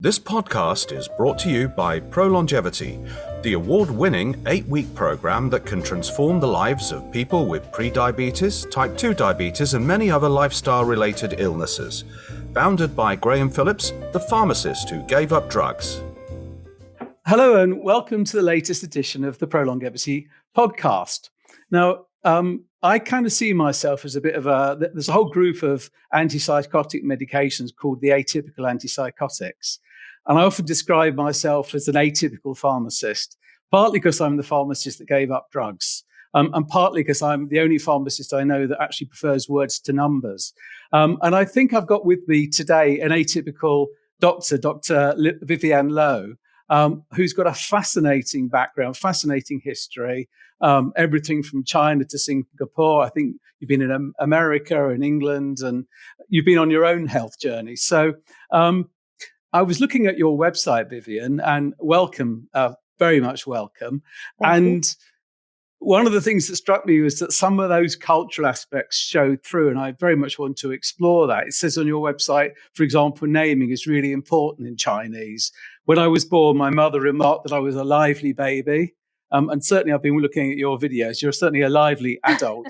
This podcast is brought to you by ProLongevity, the award-winning 8-week program that can transform the lives of people with pre-diabetes, type 2 diabetes, and many other lifestyle-related illnesses. Founded by Graham Phillips, the pharmacist who gave up drugs. Hello and welcome to the latest edition of the ProLongevity Podcast. Now, I kind of see myself as a bit of there's a whole group of antipsychotic medications called the atypical antipsychotics. And I often describe myself as an atypical pharmacist, partly because I'm the pharmacist that gave up drugs, and partly because I'm the only pharmacist I know that actually prefers words to numbers. And I think I've got with me today an atypical doctor, Dr Vyvyane Loh, who's got a fascinating background, fascinating history, everything from China to Singapore. I think you've been in America and England, and you've been on your own health journey. So I was looking at your website, Vyvyane, and welcome, very much welcome. Thank you. One of the things that struck me was that some of those cultural aspects showed through, and I very much want to explore that. It says on your website, for example, naming is really important in Chinese. When I was born, my mother remarked that I was a lively baby. And certainly I've been looking at your videos. You're certainly a lively adult.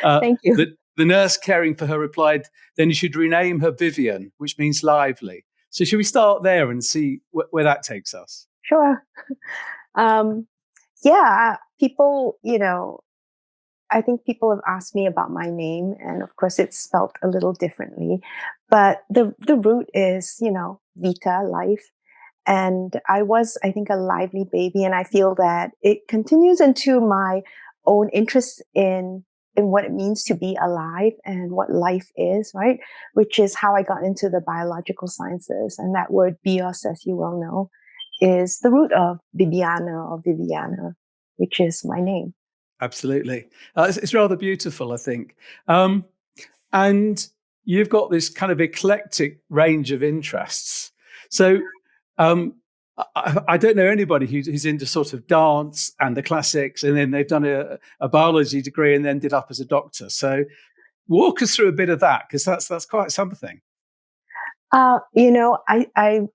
Thank you. The nurse caring for her replied, then you should rename her Vyvyane, which means lively. So should we start there and see where that takes us? Sure. People, I think people have asked me about my name, and of course it's spelt a little differently, but the root is, Vita, life. And I was, I think, a lively baby, and I feel that it continues into my own interest in what it means to be alive and what life is, right? Which is how I got into the biological sciences. And that word bios, as you well know, is the root of Bibiana or Vyvyane, which is my name. Absolutely. It's rather beautiful, I think. And you've got this kind of eclectic range of interests. So I don't know anybody who's into sort of dance and the classics, and then they've done a biology degree and then did up as a doctor. So walk us through a bit of that, because that's quite something. I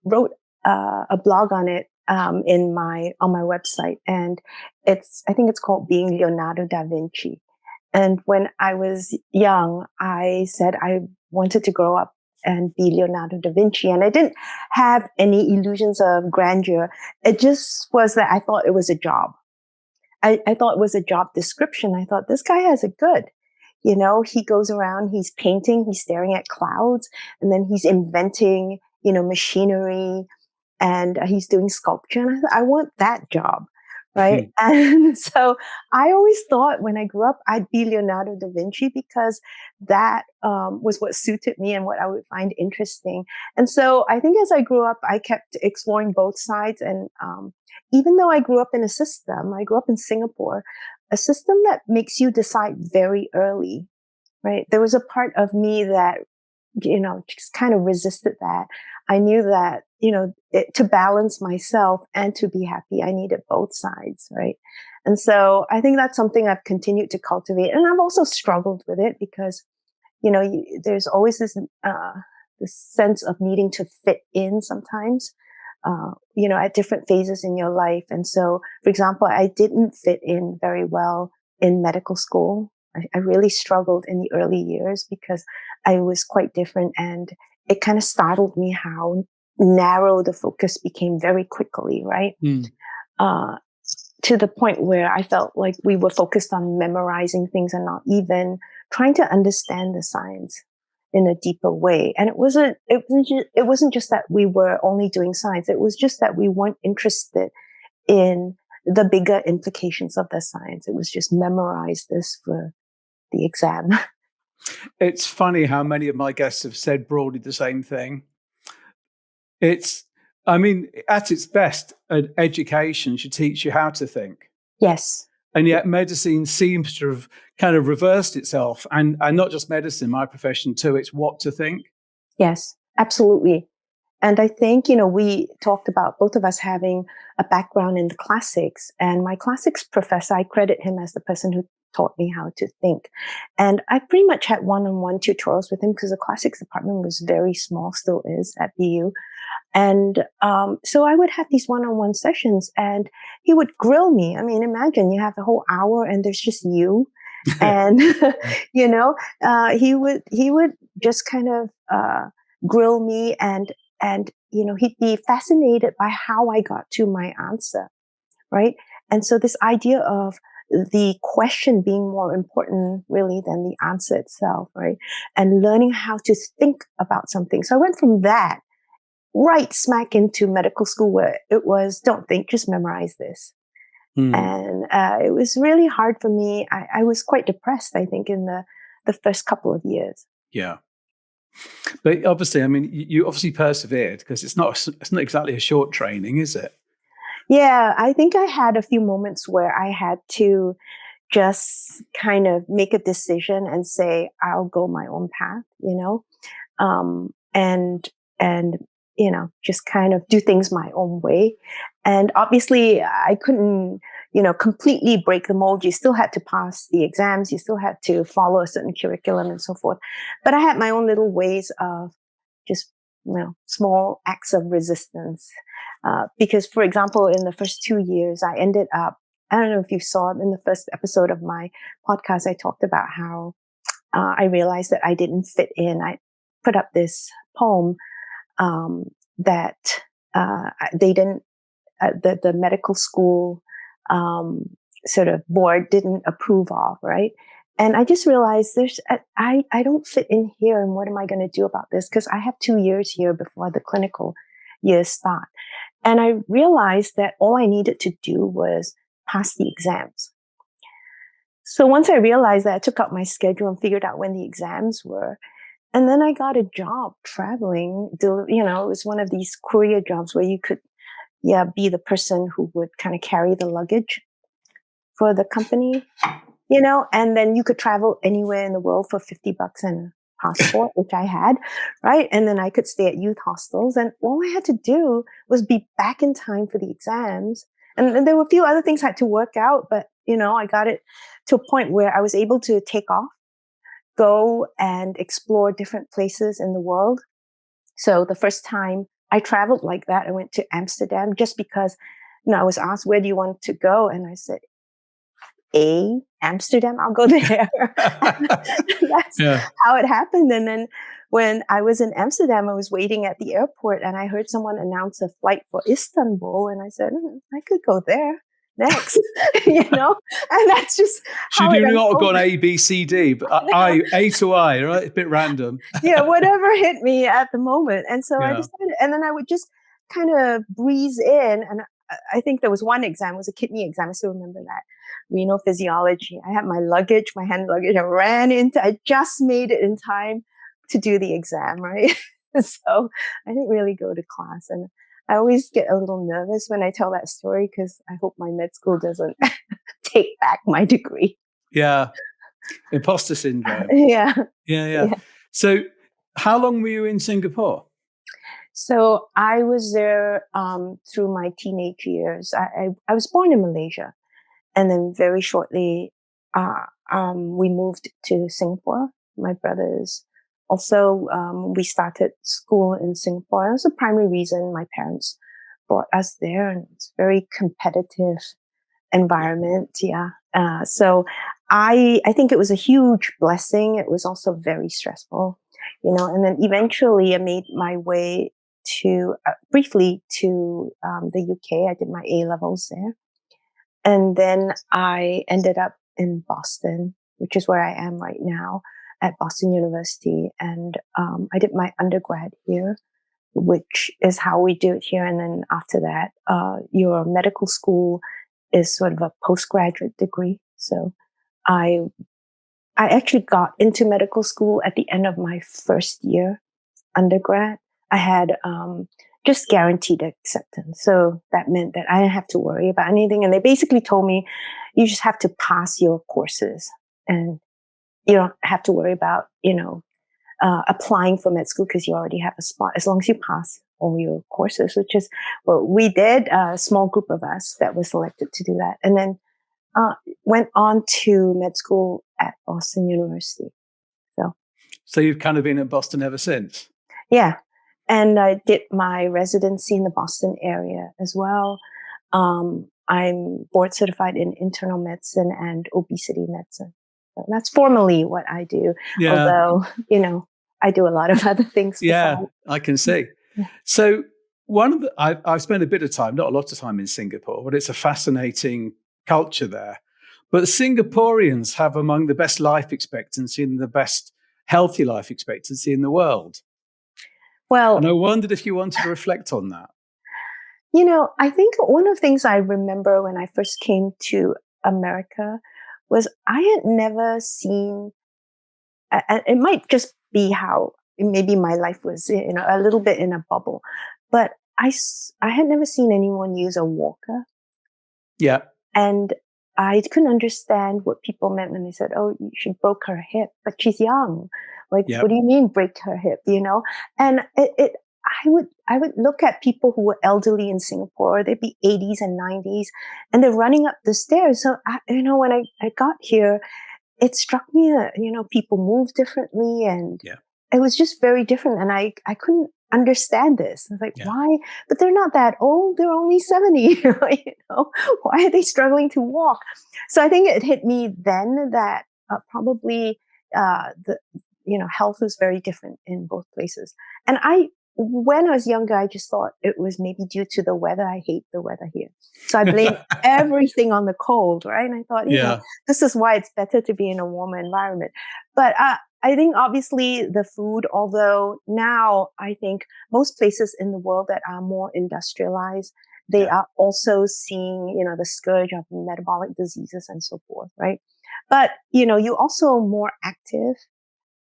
wrote a blog on it on my website, and I think it's called Being Leonardo da Vinci. And when I was young, I said I wanted to grow up and be Leonardo da Vinci. And I didn't have any illusions of grandeur. It just was that I thought it was a job. I thought it was a job description. I thought, this guy has it good. He goes around, he's painting, he's staring at clouds, and then he's inventing, machinery, and he's doing sculpture. And I want that job. Right. And so I always thought when I grew up, I'd be Leonardo da Vinci, because that was what suited me and what I would find interesting. And so I think as I grew up, I kept exploring both sides. And even though I grew up in I grew up in Singapore, a system that makes you decide very early. Right. There was a part of me that, just kind of resisted that. I knew that, to balance myself and to be happy, I needed both sides, right? And so I think that's something I've continued to cultivate. And I've also struggled with it because, there's always this sense of needing to fit in sometimes, at different phases in your life. And so, for example, I didn't fit in very well in medical school. I really struggled in the early years because I was quite different, and it kind of startled me how narrow the focus became very quickly, right? To the point where I felt like we were focused on memorizing things and not even trying to understand the science in a deeper way. And it wasn't just that we were only doing science. It was just that we weren't interested in the bigger implications of the science. It was just memorize this for the exam. It's funny how many of my guests have said broadly the same thing. At its best, education should teach you how to think. Yes. And yet medicine seems to have kind of reversed itself. And not just medicine, my profession too, it's what to think. Yes, absolutely. And I think, we talked about both of us having a background in the classics. And my classics professor, I credit him as the person who taught me how to think. And I pretty much had one-on-one tutorials with him because the classics department was very small, still is at BU. And so I would have these one-on-one sessions and he would grill me. I mean, imagine you have the whole hour and there's just you. And, he would just kind of grill me and, he'd be fascinated by how I got to my answer. Right. And so this idea of the question being more important really than the answer itself. Right. And learning how to think about something. So I went from that right smack into medical school where it was, don't think, just memorize this. And it was really hard for me. I was quite depressed, I think, in the first couple of years. Yeah. But obviously, I mean, you obviously persevered because it's not exactly a short training, is it? Yeah, I think I had a few moments where I had to just kind of make a decision and say, I'll go my own path, and just kind of do things my own way. And obviously I couldn't, completely break the mold. You still had to pass the exams. You still had to follow a certain curriculum and so forth. But I had my own little ways of just, small acts of resistance. Because, for example, in the first 2 years, I ended up, I don't know if you saw it in the first episode of my podcast, I talked about how I realized that I didn't fit in. I put up this poem that they didn't, the medical school sort of board didn't approve of, right? And I just realized I don't fit in here, and what am I going to do about this? Because I have 2 years here before the clinical years start. And I realized that all I needed to do was pass the exams. So once I realized that, I took out my schedule and figured out when the exams were. And then I got a job traveling. It was one of these courier jobs where you could, be the person who would kind of carry the luggage for the company, and then you could travel anywhere in the world for $50 and a passport, which I had, right? And then I could stay at youth hostels. And all I had to do was be back in time for the exams. And there were a few other things I had to work out, but, I got it to a point where I was able to take off, go and explore different places in the world. So the first time I traveled like that, I went to Amsterdam just because, I was asked, where do you want to go? And I said, Amsterdam, I'll go there. That's how it happened. And then when I was in Amsterdam, I was waiting at the airport and I heard someone announce a flight for Istanbul. And I said, I could go there next, and that's just how Should you not have gone A, B, C, D, but A to I, right? A bit random. Yeah, whatever hit me at the moment. And so I decided, and then I would just kind of breeze in. And I think there was one exam, it was a kidney exam. I still remember that. Renal physiology. I had my luggage, my hand luggage. I just made it in time to do the exam, right? So I didn't really go to class. And I always get a little nervous when I tell that story because I hope my med school doesn't take back my degree. Yeah. Imposter syndrome. Yeah. So how long were you in Singapore? So I was there through my teenage years. I was born in Malaysia. And then very shortly, we moved to Singapore. My brothers also, we started school in Singapore. That was the primary reason my parents brought us there. And it's a very competitive environment. Yeah. So I think it was a huge blessing. It was also very stressful, and then eventually I made my way to, briefly to, the UK. I did my A-levels there. And then I ended up in Boston, which is where I am right now at Boston University. And I did my undergrad here, which is how we do it here. And then after that, your medical school is sort of a postgraduate degree. So I actually got into medical school at the end of my first year undergrad. I had just guaranteed acceptance. So that meant that I didn't have to worry about anything. And they basically told me, you just have to pass your courses and you don't have to worry about, applying for med school because you already have a spot as long as you pass all your courses, which is what we did. A small group of us that was selected to do that. And then Went on to med school at Boston University. So you've kind of been in Boston ever since? Yeah. And I did my residency in the Boston area as well. I'm board certified in internal medicine and obesity medicine. So that's formally what I do. Yeah. Although, I do a lot of other things. Yeah, besides. I can see. Yeah. So I've spent a bit of time, not a lot of time in Singapore, but it's a fascinating culture there. But Singaporeans have among the best life expectancy and the best healthy life expectancy in the world. Well, and I wondered if you wanted to reflect on that. I think one of the things I remember when I first came to America was I had never seen, and it might just be how maybe my life was, a little bit in a bubble, but I had never seen anyone use a walker. Yeah. And I couldn't understand what people meant when they said, "Oh, she broke her hip," but she's young. Like, Yep. What do you mean break her hip? And I would look at people who were elderly in Singapore. They'd be 80s and 90s, and they're running up the stairs. So when I got here, it struck me that people move differently, and it was just very different. And I couldn't understand this. I was like, why? But they're not that old. They're only 70. Why are they struggling to walk? So I think it hit me then that probably health was very different in both places. And when I was younger, I just thought it was maybe due to the weather. I hate the weather here. So I blamed everything on the cold, right? And I thought, this is why it's better to be in a warmer environment. But I think obviously the food, although now I think most places in the world that are more industrialized, they are also seeing, the scourge of metabolic diseases and so forth, right? But, you're also more active,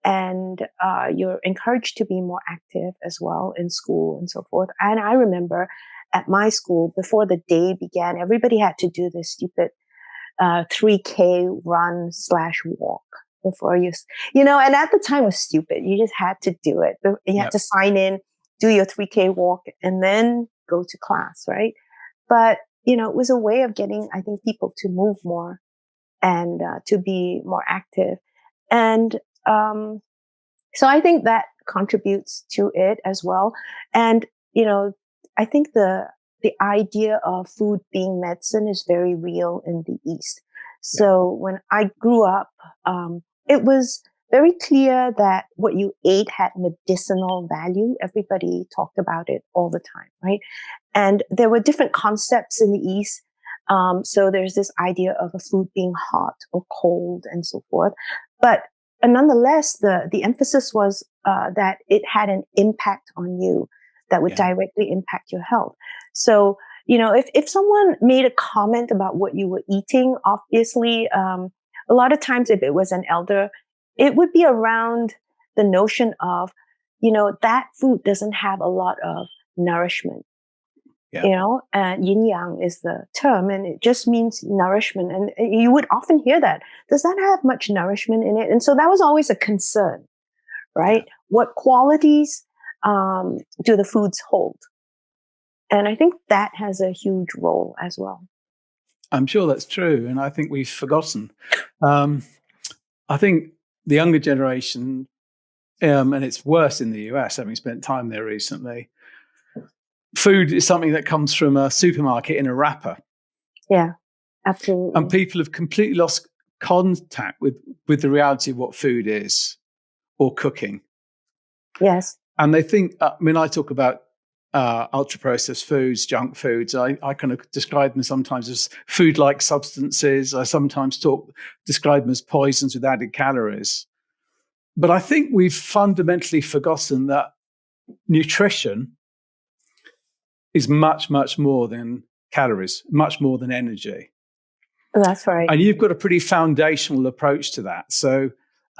and you're encouraged to be more active as well in school and so forth. And I remember at my school, before the day began, everybody had to do this stupid 3K run/walk before you, and at the time it was stupid. You just had to do it. You had to sign in, do your 3K walk, and then go to class, right? But, it was a way of getting, I think, people to move more and to be more active. And so I think that contributes to it as well. And, I think the idea of food being medicine is very real in the East. So when I grew up, it was very clear that what you ate had medicinal value. Everybody talked about it all the time, right? And there were different concepts in the East. So there's this idea of a food being hot or cold and so forth. But nonetheless, the emphasis was that it had an impact on you that would directly impact your health. So, if someone made a comment about what you were eating, obviously, a lot of times if it was an elder, it would be around the notion of, that food doesn't have a lot of nourishment. And yin yang is the term, and it just means nourishment. And you would often hear that. Does that have much nourishment in it? And so that was always a concern, right? What qualities do the foods hold? And I think that has a huge role as well. I'm sure that's true. And I think we've forgotten. I think the younger generation, and it's worse in the US, having spent time there recently, food is something that comes from a supermarket in a wrapper. Yeah, absolutely. And people have completely lost contact with the reality of what food is or cooking. Yes. And they think, I talk about ultra-processed foods, junk foods. I kind of describe them sometimes as food-like substances. I sometimes describe them as poisons with added calories. But I think we've fundamentally forgotten that nutrition is much, much more than calories, much more than energy. That's right. And you've got a pretty foundational approach to that. So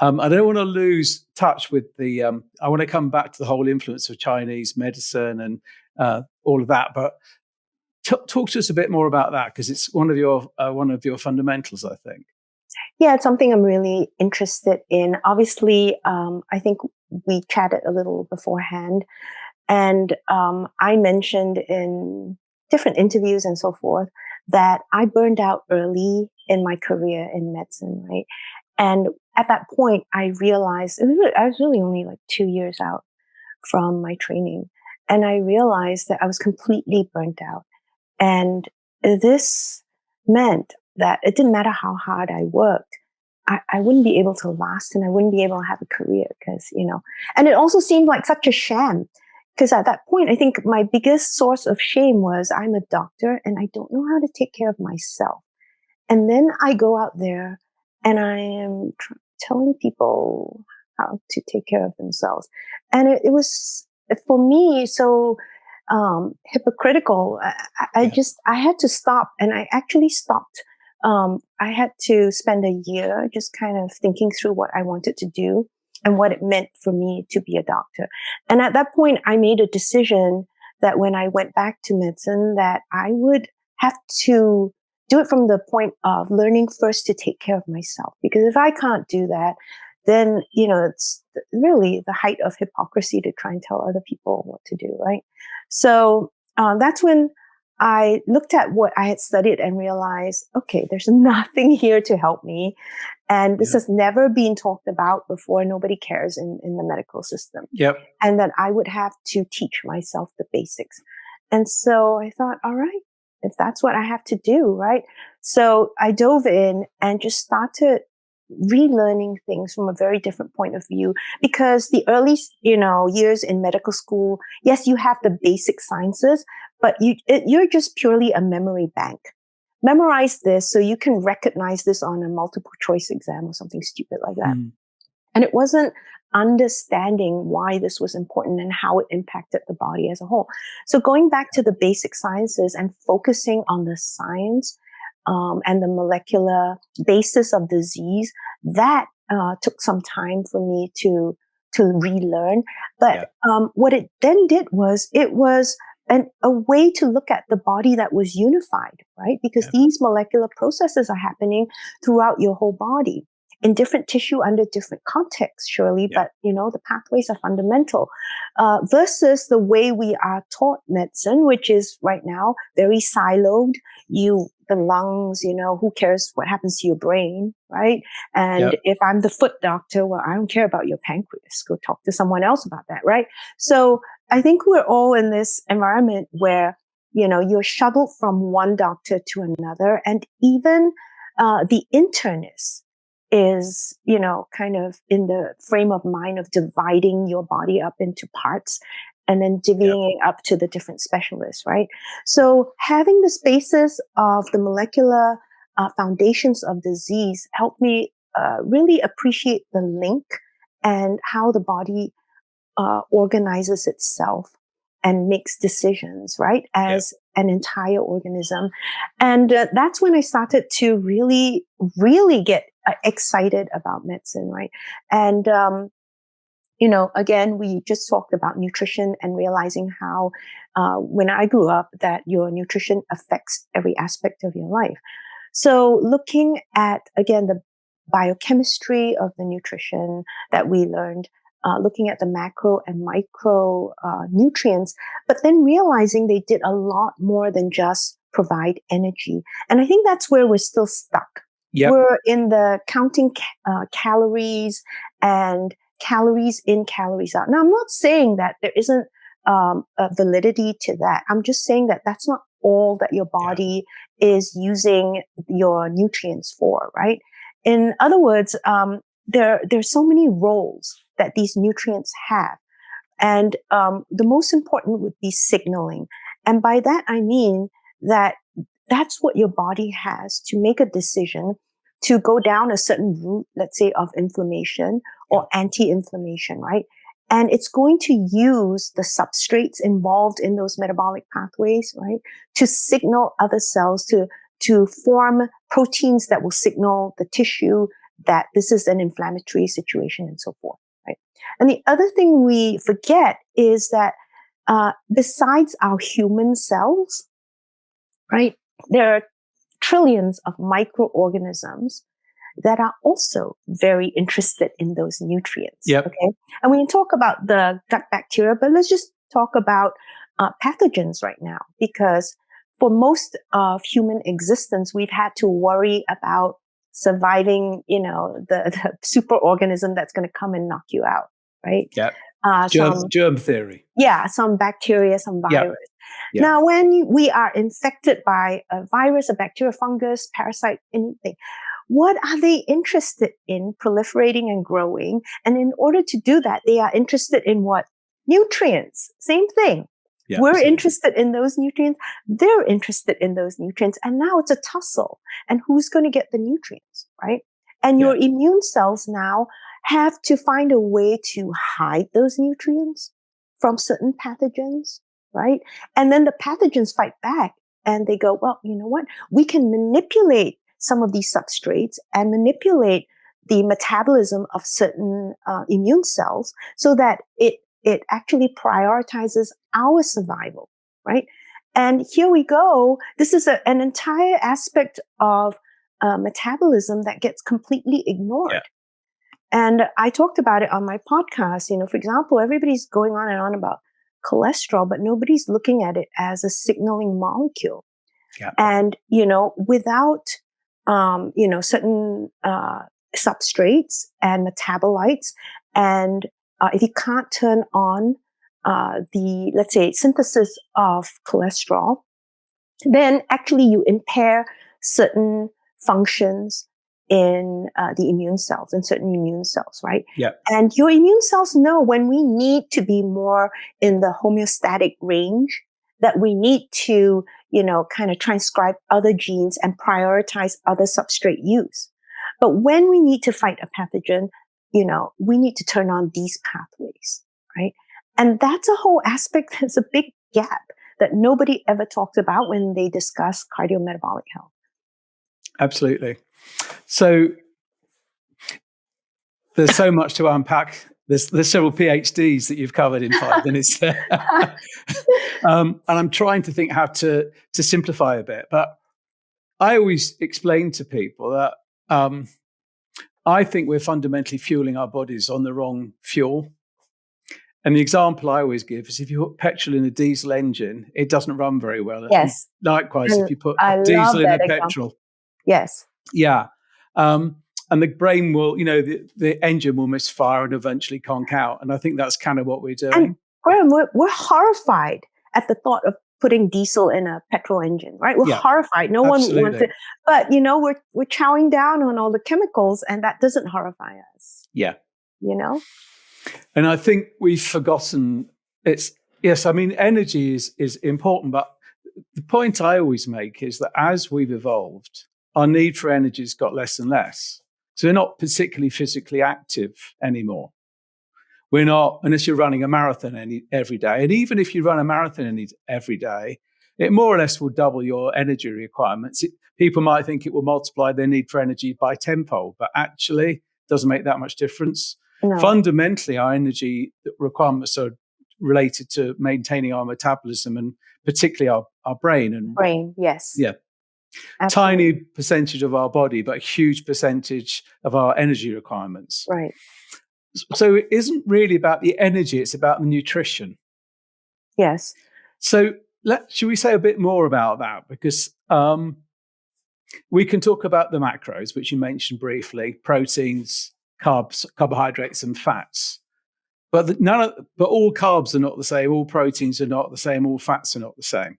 I don't want to lose touch with I want to come back to the whole influence of Chinese medicine and all of that. But talk to us a bit more about that, because it's one of your fundamentals, I think. Yeah, it's something I'm really interested in. Obviously, I think we chatted a little beforehand. And I mentioned in different interviews and so forth that I burned out early in my career in medicine, right? And at that point, I realized I was really only like 2 years out from my training. And I realized that I was completely burnt out. And this meant that it didn't matter how hard I worked, I wouldn't be able to last and I wouldn't be able to have a career because, and it also seemed like such a sham. Because at that point, I think my biggest source of shame was I'm a doctor and I don't know how to take care of myself. And then I go out there and I am telling people how to take care of themselves. And it was, for me, so hypocritical. I had to stop, and I actually stopped. I had to spend a year just kind of thinking through what I wanted to do and what it meant for me to be a doctor. And at that point, I made a decision that when I went back to medicine, that I would have to do it from the point of learning first to take care of myself. Because if I can't do that, then, it's really the height of hypocrisy to try and tell other people what to do, right? So that's when I looked at what I had studied and realized, okay, there's nothing here to help me. And this has never been talked about before. Nobody cares in the medical system. Yep. And that I would have to teach myself the basics. And so I thought, all right, if that's what I have to do, right? So I dove in and just started relearning things from a very different point of view, because the early, years in medical school, yes, you have the basic sciences, but you're just purely a memory bank. Memorize this so you can recognize this on a multiple choice exam or something stupid like that. And it wasn't understanding why this was important and how it impacted the body as a whole. So going back to the basic sciences and focusing on the science and the molecular basis of disease, that took some time for me to relearn. But what it then did was it was a way to look at the body that was unified, right? Because these molecular processes are happening throughout your whole body in different tissue under different contexts, surely, but the pathways are fundamental versus the way we are taught medicine, which is right now very siloed. The lungs, who cares what happens to your brain, right? And if I'm the foot doctor, well, I don't care about your pancreas. Go talk to someone else about that, right? So I think we're all in this environment where, you're shuttled from one doctor to another, and even the internist is, kind of in the frame of mind of dividing your body up into parts and then divvying it up to the different specialists, right? So having the spaces of the molecular foundations of disease helped me really appreciate the link and how the body organizes itself and makes decisions, right? As an entire organism. And that's when I started to really, really get excited about medicine, right? And, again, we just talked about nutrition and realizing how, when I grew up, that your nutrition affects every aspect of your life. So looking at, again, the biochemistry of the nutrition that we learned, looking at the macro and micro nutrients, but then realizing they did a lot more than just provide energy. And I think that's where we're still stuck. We're in the counting calories and calories in, calories out. Now, I'm not saying that there isn't a validity to that. I'm just saying that that's not all that your body is using your nutrients for, right? In other words, there's so many roles that these nutrients have. And the most important would be signaling. And by that, I mean that that's what your body has to make a decision to go down a certain route, let's say, of inflammation or anti-inflammation, right? And it's going to use the substrates involved in those metabolic pathways, right, to signal other cells to form proteins that will signal the tissue that this is an inflammatory situation and so forth, right? And the other thing we forget is that besides our human cells, right, there are trillions of microorganisms that are also very interested in those nutrients. Okay. And we can talk about the gut bacteria, but let's just talk about pathogens right now, because for most of human existence, we've had to worry about surviving, the superorganism that's going to come and knock you out, right? Yeah. Some Germ theory. Yeah, some bacteria, some virus. Yeah. Now, when we are infected by a virus, a bacteria, fungus, parasite, anything, what are they interested in? Proliferating and growing. And in order to do that, they are interested in what? Nutrients. Same thing. Yeah, We're absolutely. interested in those nutrients. They're interested in those nutrients. And now it's a tussle. And who's going to get the nutrients, right? And your immune cells now have to find a way to hide those nutrients from certain pathogens, right? And then the pathogens fight back and they go, well, you know what? We can manipulate some of these substrates and manipulate the metabolism of certain immune cells so that it actually prioritizes our survival, right? And here we go. This is an entire aspect of metabolism that gets completely ignored. Yeah. And I talked about it on my podcast. For example, everybody's going on and on about cholesterol, but nobody's looking at it as a signaling molecule. Yeah. And, without, certain substrates and metabolites, and if you can't turn on let's say, synthesis of cholesterol, then actually you impair certain functions in the immune cells, in certain immune cells, right? Yeah. And your immune cells know when we need to be more in the homeostatic range, that we need to, kind of transcribe other genes and prioritize other substrate use. But when we need to fight a pathogen, we need to turn on these pathways, right? And that's a whole aspect. There's a big gap that nobody ever talked about when they discuss cardiometabolic health. Absolutely. So there's so much to unpack. There's several PhDs that you've covered in 5 minutes there. And I'm trying to think how to simplify a bit. But I always explain to people that I think we're fundamentally fueling our bodies on the wrong fuel. And the example I always give is if you put petrol in a diesel engine, it doesn't run very well. Yes. And likewise, if you put I diesel in a example. petrol. Yes. Yeah. And the brain will, the engine will misfire and eventually conk out. And I think that's kind of what we're doing. And Graham, we're horrified at the thought of putting diesel in a petrol engine, right? We're horrified. No absolutely. one wants it. But, we're chowing down on all the chemicals and that doesn't horrify us. Yeah. And I think we've forgotten energy is important, but the point I always make is that as we've evolved, our need for energy has got less and less. So we're not particularly physically active anymore. We're not, unless you're running a marathon every day. And even if you run a marathon every day, it more or less will double your energy requirements. People might think it will multiply their need for energy by tenfold, but actually it doesn't make that much difference. No. Fundamentally, our energy requirements are related to maintaining our metabolism and particularly our brain. Brain, yes. Yeah. Absolutely. Tiny percentage of our body, but a huge percentage of our energy requirements. Right. So it isn't really about the energy, it's about the nutrition. Yes. So should we say a bit more about that? Because we can talk about the macros, which you mentioned briefly, proteins, carbs, carbohydrates, and fats. But all carbs are not the same, all proteins are not the same, all fats are not the same.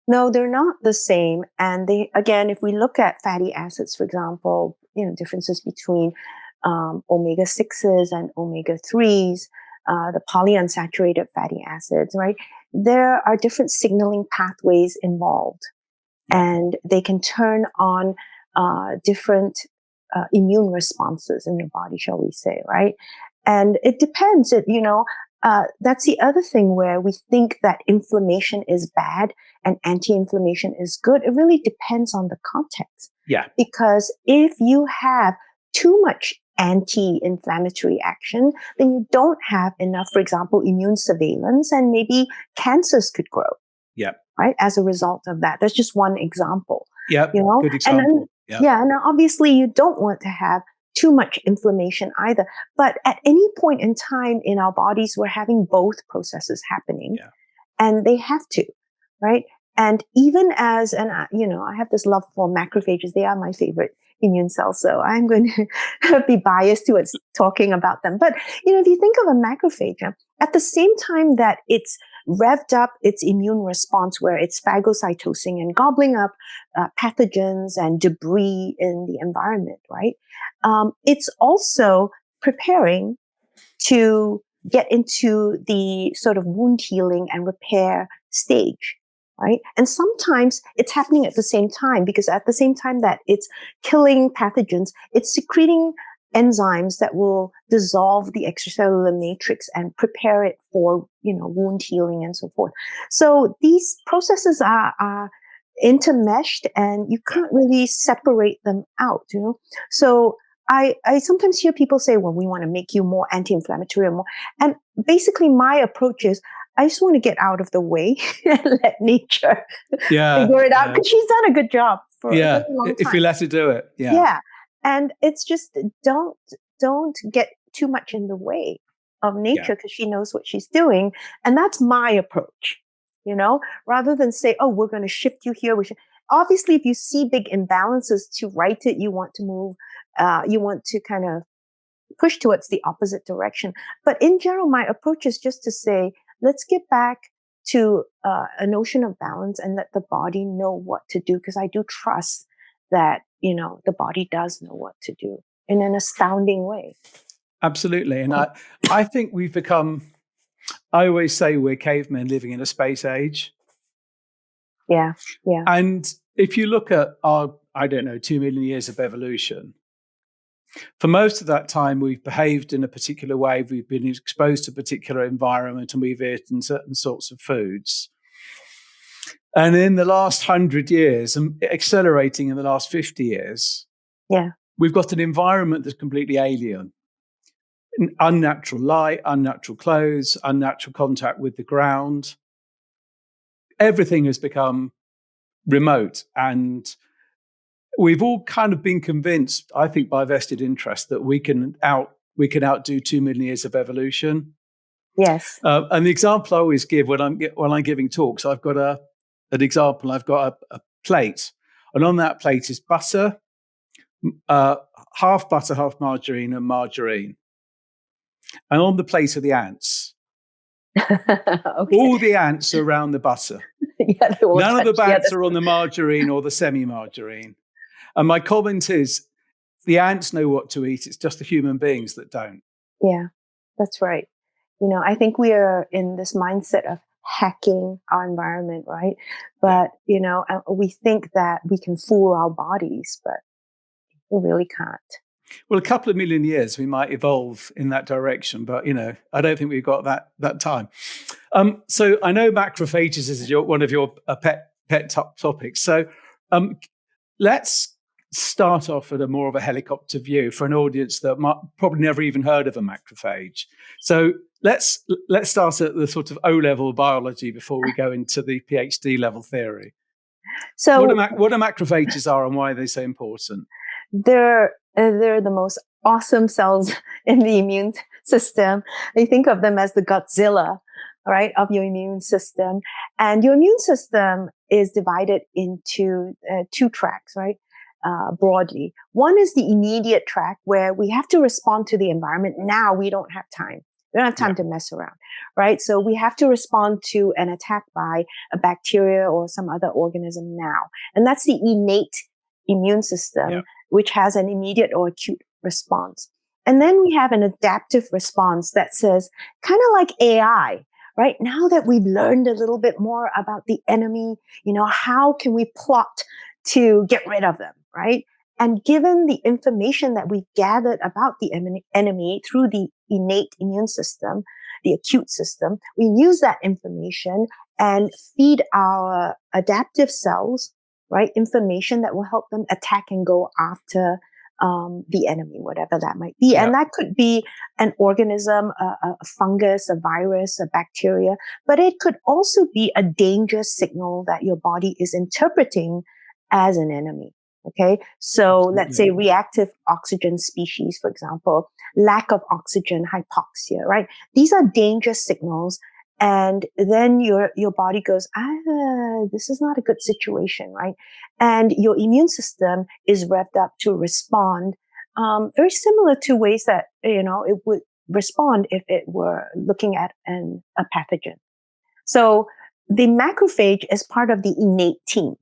No, they're not the same. And if we look at fatty acids, for example, differences between omega-6s and omega-3s, the polyunsaturated fatty acids, right? There are different signaling pathways involved, and they can turn on different immune responses in your body, shall we say, right? And it depends. That's the other thing where we think that inflammation is bad and anti-inflammation is good. It really depends on the context. Yeah. Because if you have too much anti-inflammatory action, then you don't have enough, for example, immune surveillance, and maybe cancers could grow. Yeah. Right. As a result of that. That's just one example. Yeah. Good example. And now obviously you don't want to have too much inflammation either. But at any point in time in our bodies, we're having both processes happening, and they have to, right? And even as, I have this love for macrophages. They are my favorite immune cells. So I'm going to be biased towards talking about them. But, if you think of a macrophage, at the same time that it's revved up its immune response, where it's phagocytosing and gobbling up pathogens and debris in the environment, right? It's also preparing to get into the sort of wound healing and repair stage, right? And sometimes it's happening at the same time, because at the same time that it's killing pathogens, it's secreting enzymes that will dissolve the extracellular matrix and prepare it for, wound healing and so forth. So these processes are intermeshed, and you can't really separate them out, So I sometimes hear people say, well, we want to make you more anti-inflammatory or more. And basically my approach is, I just want to get out of the way and let nature figure it out, because she's done a good job for a very long time. If we let her do it. Yeah. And it's just, don't get too much in the way of nature, because she knows what she's doing. And that's my approach, rather than say, oh, we're going to shift you here. Obviously, if you see big imbalances, to right it, you want to move, you want to kind of push towards the opposite direction. But in general, my approach is just to say, let's get back to a notion of balance and let the body know what to do, because I do trust that, the body does know what to do in an astounding way. Absolutely. And I think we've become, I always say we're cavemen living in a space age. Yeah. And if you look at our, 2 million years of evolution, for most of that time, we've behaved in a particular way. We've been exposed to a particular environment, and we've eaten certain sorts of foods. And in the last 100 years, and accelerating in the last 50 years, we've got an environment that's completely alien. Unnatural light, unnatural clothes, unnatural contact with the ground. Everything has become remote, and we've all kind of been convinced, I think, by vested interest, that we can outdo 2 million years of evolution. Yes. And the example I always give when I'm giving talks, I've got an example. I've got a plate, and on that plate is butter, half butter, half margarine, and margarine. And on the plate are the ants. Okay. All the ants are around the butter. None of the bats are on the margarine or the semi-margarine. And my comment is, the ants know what to eat. It's just the human beings that don't. Yeah, that's right. I think we are in this mindset of hacking our environment, right? But, we think that we can fool our bodies, but we really can't. Well, a couple of million years, we might evolve in that direction, but, I don't think we've got that time. So I know macrophages is one of your pet topics. So let's start off at a more of a helicopter view for an audience that might probably never even heard of a macrophage. So let's start at the sort of O-level biology before we go into the PhD level theory. So what are macrophages are and why are they so important? They're the most awesome cells in the immune system. You think of them as the Godzilla, right, of your immune system. And your immune system is divided into two tracks, right, broadly. One is the immediate track, where we have to respond to the environment. Now we don't have time. We don't have time to mess around, right? So we have to respond to an attack by a bacteria or some other organism now. And that's the innate immune system, which has an immediate or acute response. And then we have an adaptive response that says, kind of like AI, right? Now that we've learned a little bit more about the enemy, how can we plot to get rid of them, right? And given the information that we've gathered about the enemy through the innate immune system, the acute system, we use that information and feed our adaptive cells, right, information that will help them attack and go after the enemy, whatever that might be. And that could be an organism, a fungus, a virus, a bacteria, but it could also be a danger signal that your body is interpreting as an enemy. Okay. So let's say reactive oxygen species, for example, lack of oxygen, hypoxia, right? These are danger signals. And then your body goes, this is not a good situation, right? And your immune system is revved up to respond, very similar to ways that, it would respond if it were looking at a pathogen. So the macrophage is part of the innate team.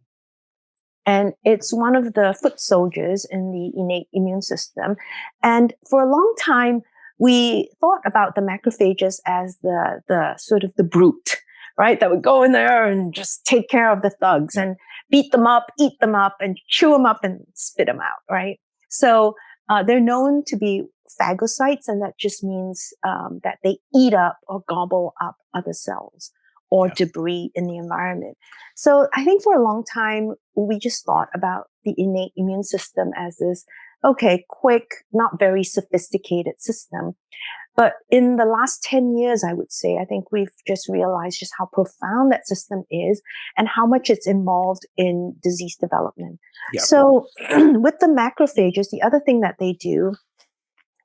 And it's one of the foot soldiers in the innate immune system. And for a long time, we thought about the macrophages as the sort of the brute, right? That would go in there and just take care of the thugs and beat them up, eat them up, and chew them up and spit them out, right? So they're known to be phagocytes, and that just means that they eat up or gobble up other cells or debris in the environment. So I think for a long time, we just thought about the innate immune system as this, quick, not very sophisticated system. But in the last 10 years, I would say, I think we've just realized just how profound that system is and how much it's involved in disease development. Yep. So with the macrophages, the other thing that they do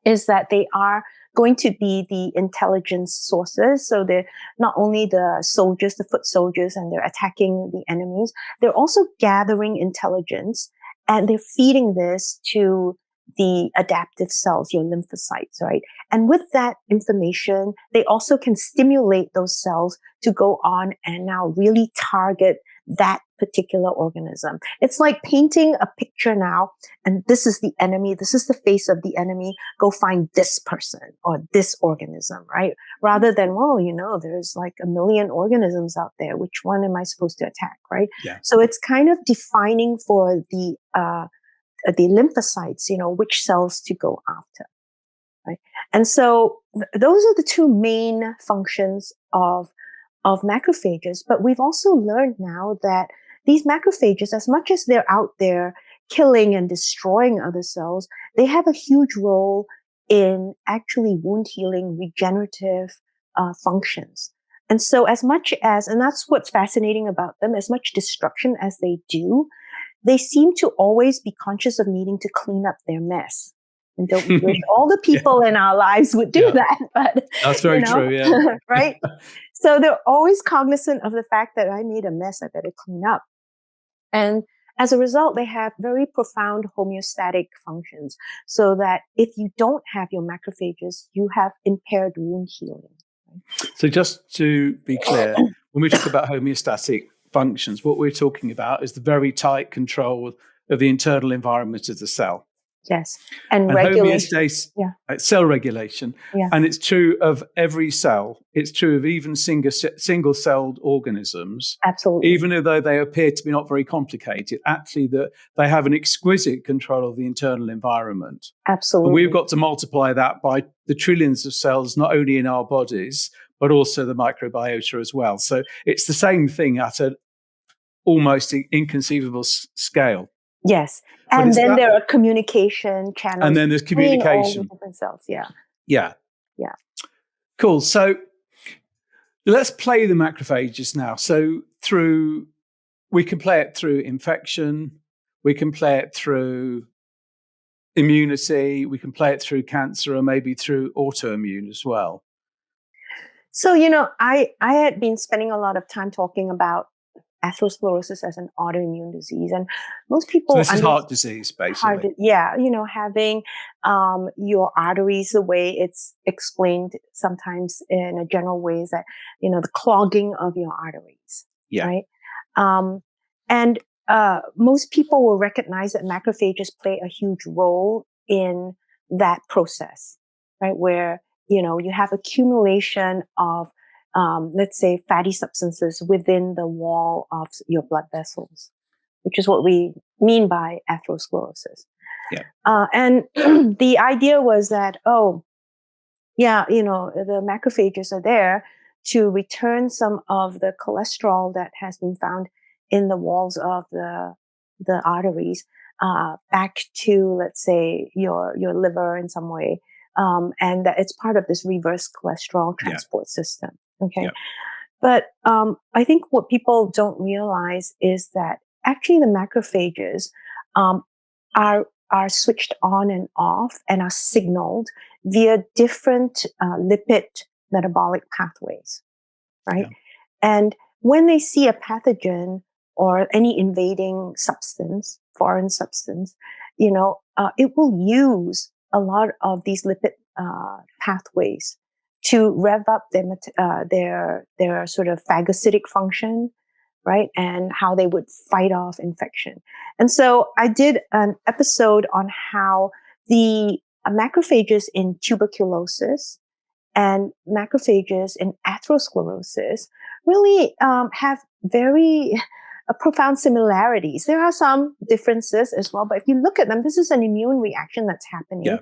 is that they are going to be the intelligence sources. So they're not only the soldiers, the foot soldiers, and they're attacking the enemies, they're also gathering intelligence, and they're feeding this to the adaptive cells, your lymphocytes, right? And with that information, they also can stimulate those cells to go on and now really target that particular organism. It's like painting a picture now, and this is the enemy, this is the face of the enemy, go find this person or this organism, right? Rather than, there's like a million organisms out there, which one am I supposed to attack, right? Yeah. So it's kind of defining for the lymphocytes, which cells to go after, right? And so those are the two main functions of macrophages. But we've also learned now that these macrophages, as much as they're out there killing and destroying other cells, they have a huge role in actually wound healing, regenerative functions. And so and that's what's fascinating about them, as much destruction as they do, they seem to always be conscious of needing to clean up their mess. And don't we wish all the people in our lives would do that? But that's very true, yeah. Right? So they're always cognizant of the fact that I made a mess, I better clean up. And as a result, they have very profound homeostatic functions, so that if you don't have your macrophages, you have impaired wound healing. Right? So just to be clear, when we talk about homeostatic functions, what we're talking about is the very tight control of the internal environment of the cell. Yes, and regulation. Homeostasis, cell regulation. Yeah. And it's true of every cell. It's true of even single-celled organisms. Absolutely. Even though they appear to be not very complicated, actually they have an exquisite control of the internal environment. Absolutely. And we've got to multiply that by the trillions of cells, not only in our bodies, but also the microbiota as well. So it's the same thing at an almost inconceivable scale. Yes. And then there are communication channels. And then there's communication. All the different cells. Yeah. Yeah. Yeah. Cool. So let's play the macrophages now. So we can play it through infection. We can play it through immunity. We can play it through cancer, or maybe through autoimmune as well. So, I had been spending a lot of time talking about atherosclerosis as an autoimmune disease, and most people. So this is heart disease, basically. Having your arteries, the way it's explained sometimes in a general way is that the clogging of your arteries. Yeah. Right. And most people will recognize that macrophages play a huge role in that process, right? Where you have accumulation of let's say fatty substances within the wall of your blood vessels, which is what we mean by atherosclerosis. Yeah. And the idea was that, the macrophages are there to return some of the cholesterol that has been found in the walls of the arteries back to, let's say, your liver in some way. And that it's part of this reverse cholesterol transport system. Okay. Yep. But I think what people don't realize is that actually the macrophages are switched on and off and are signaled via different lipid metabolic pathways. right? Yeah. And when they see a pathogen or any invading substance, foreign substance, it will use a lot of these lipid pathways to rev up their sort of phagocytic function, right? And how they would fight off infection. And so I did an episode on how the macrophages in tuberculosis and macrophages in atherosclerosis really have very profound similarities. There are some differences as well, but if you look at them, this is an immune reaction that's happening. Yeah.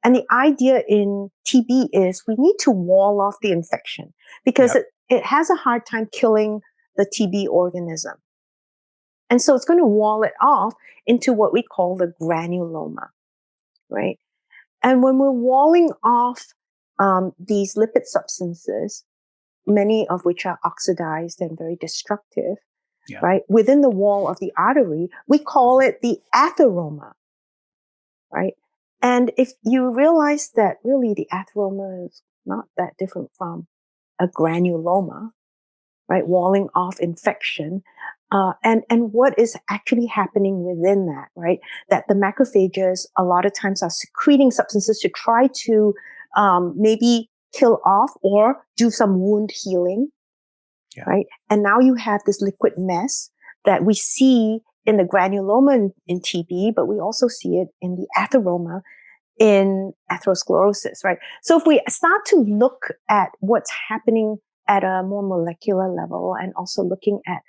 And the idea in TB is we need to wall off the infection because it has a hard time killing the TB organism. And so it's going to wall it off into what we call the granuloma, right? And when we're walling off these lipid substances, many of which are oxidized and very destructive, right? Within the wall of the artery, we call it the atheroma, right? And if you realize that really the atheroma is not that different from a granuloma, right? Walling off infection. And what is actually happening within that, right? That the macrophages a lot of times are secreting substances to try to maybe kill off or do some wound healing, right? And now you have this liquid mess that we see in the granuloma in TB, but we also see it in the atheroma in atherosclerosis, right? So if we start to look at what's happening at a more molecular level and also looking at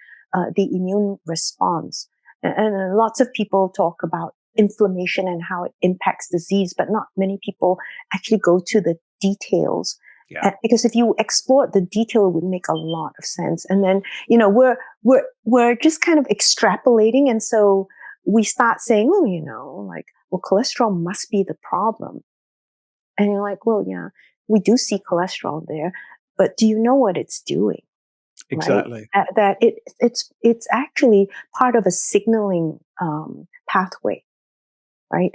the immune response, and lots of people talk about inflammation and how it impacts disease, but not many people actually go to the details. Because if you explore the detail, it would make a lot of sense. And then, we're just kind of extrapolating. And so we start saying, well, cholesterol must be the problem. And you're like, well, yeah, we do see cholesterol there, but do you know what it's doing? Exactly. Right? That it's actually part of a signaling pathway, right?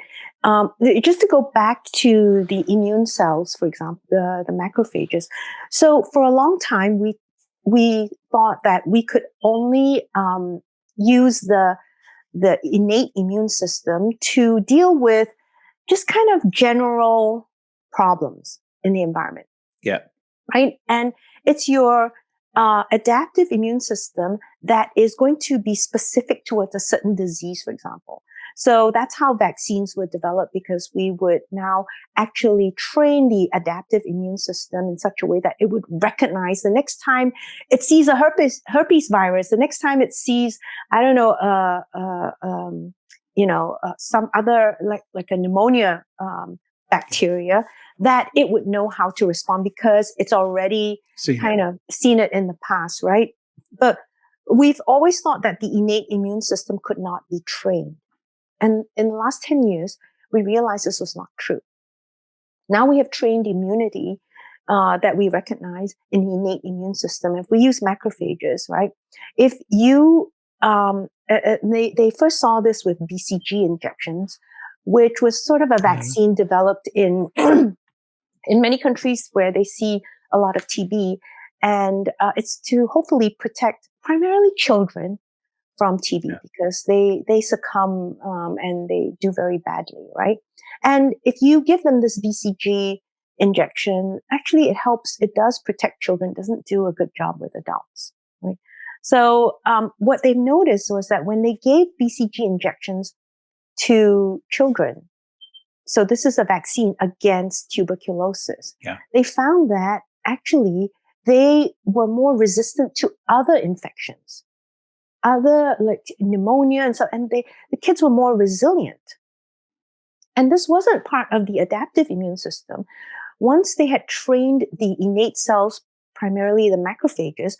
Just to go back to the immune cells, for example, the macrophages. So for a long time, we thought that we could only use the innate immune system to deal with just kind of general problems in the environment. Yeah. Right. And it's your adaptive immune system that is going to be specific towards a certain disease, for example. So that's how vaccines were developed, because we would now actually train the adaptive immune system in such a way that it would recognize the next time it sees a herpes virus, the next time it sees, I don't know, some other like a pneumonia bacteria, that it would know how to respond because it's already seen it in the past, right? But we've always thought that the innate immune system could not be trained. And in the last 10 years, we realized this was not true. Now we have trained immunity that we recognize in the innate immune system. If we use macrophages, right? If you, they first saw this with BCG injections, which was sort of a vaccine developed in many countries where they see a lot of TB. And it's to hopefully protect primarily children from TB because they succumb and they do very badly, right? And if you give them this BCG injection, actually it does protect children, doesn't do a good job with adults, right? So what they've noticed was that when they gave BCG injections to children, so this is a vaccine against tuberculosis, they found that actually they were more resistant to other infections, other like pneumonia and so, and the kids were more resilient. And this wasn't part of the adaptive immune system. Once they had trained the innate cells, primarily the macrophages,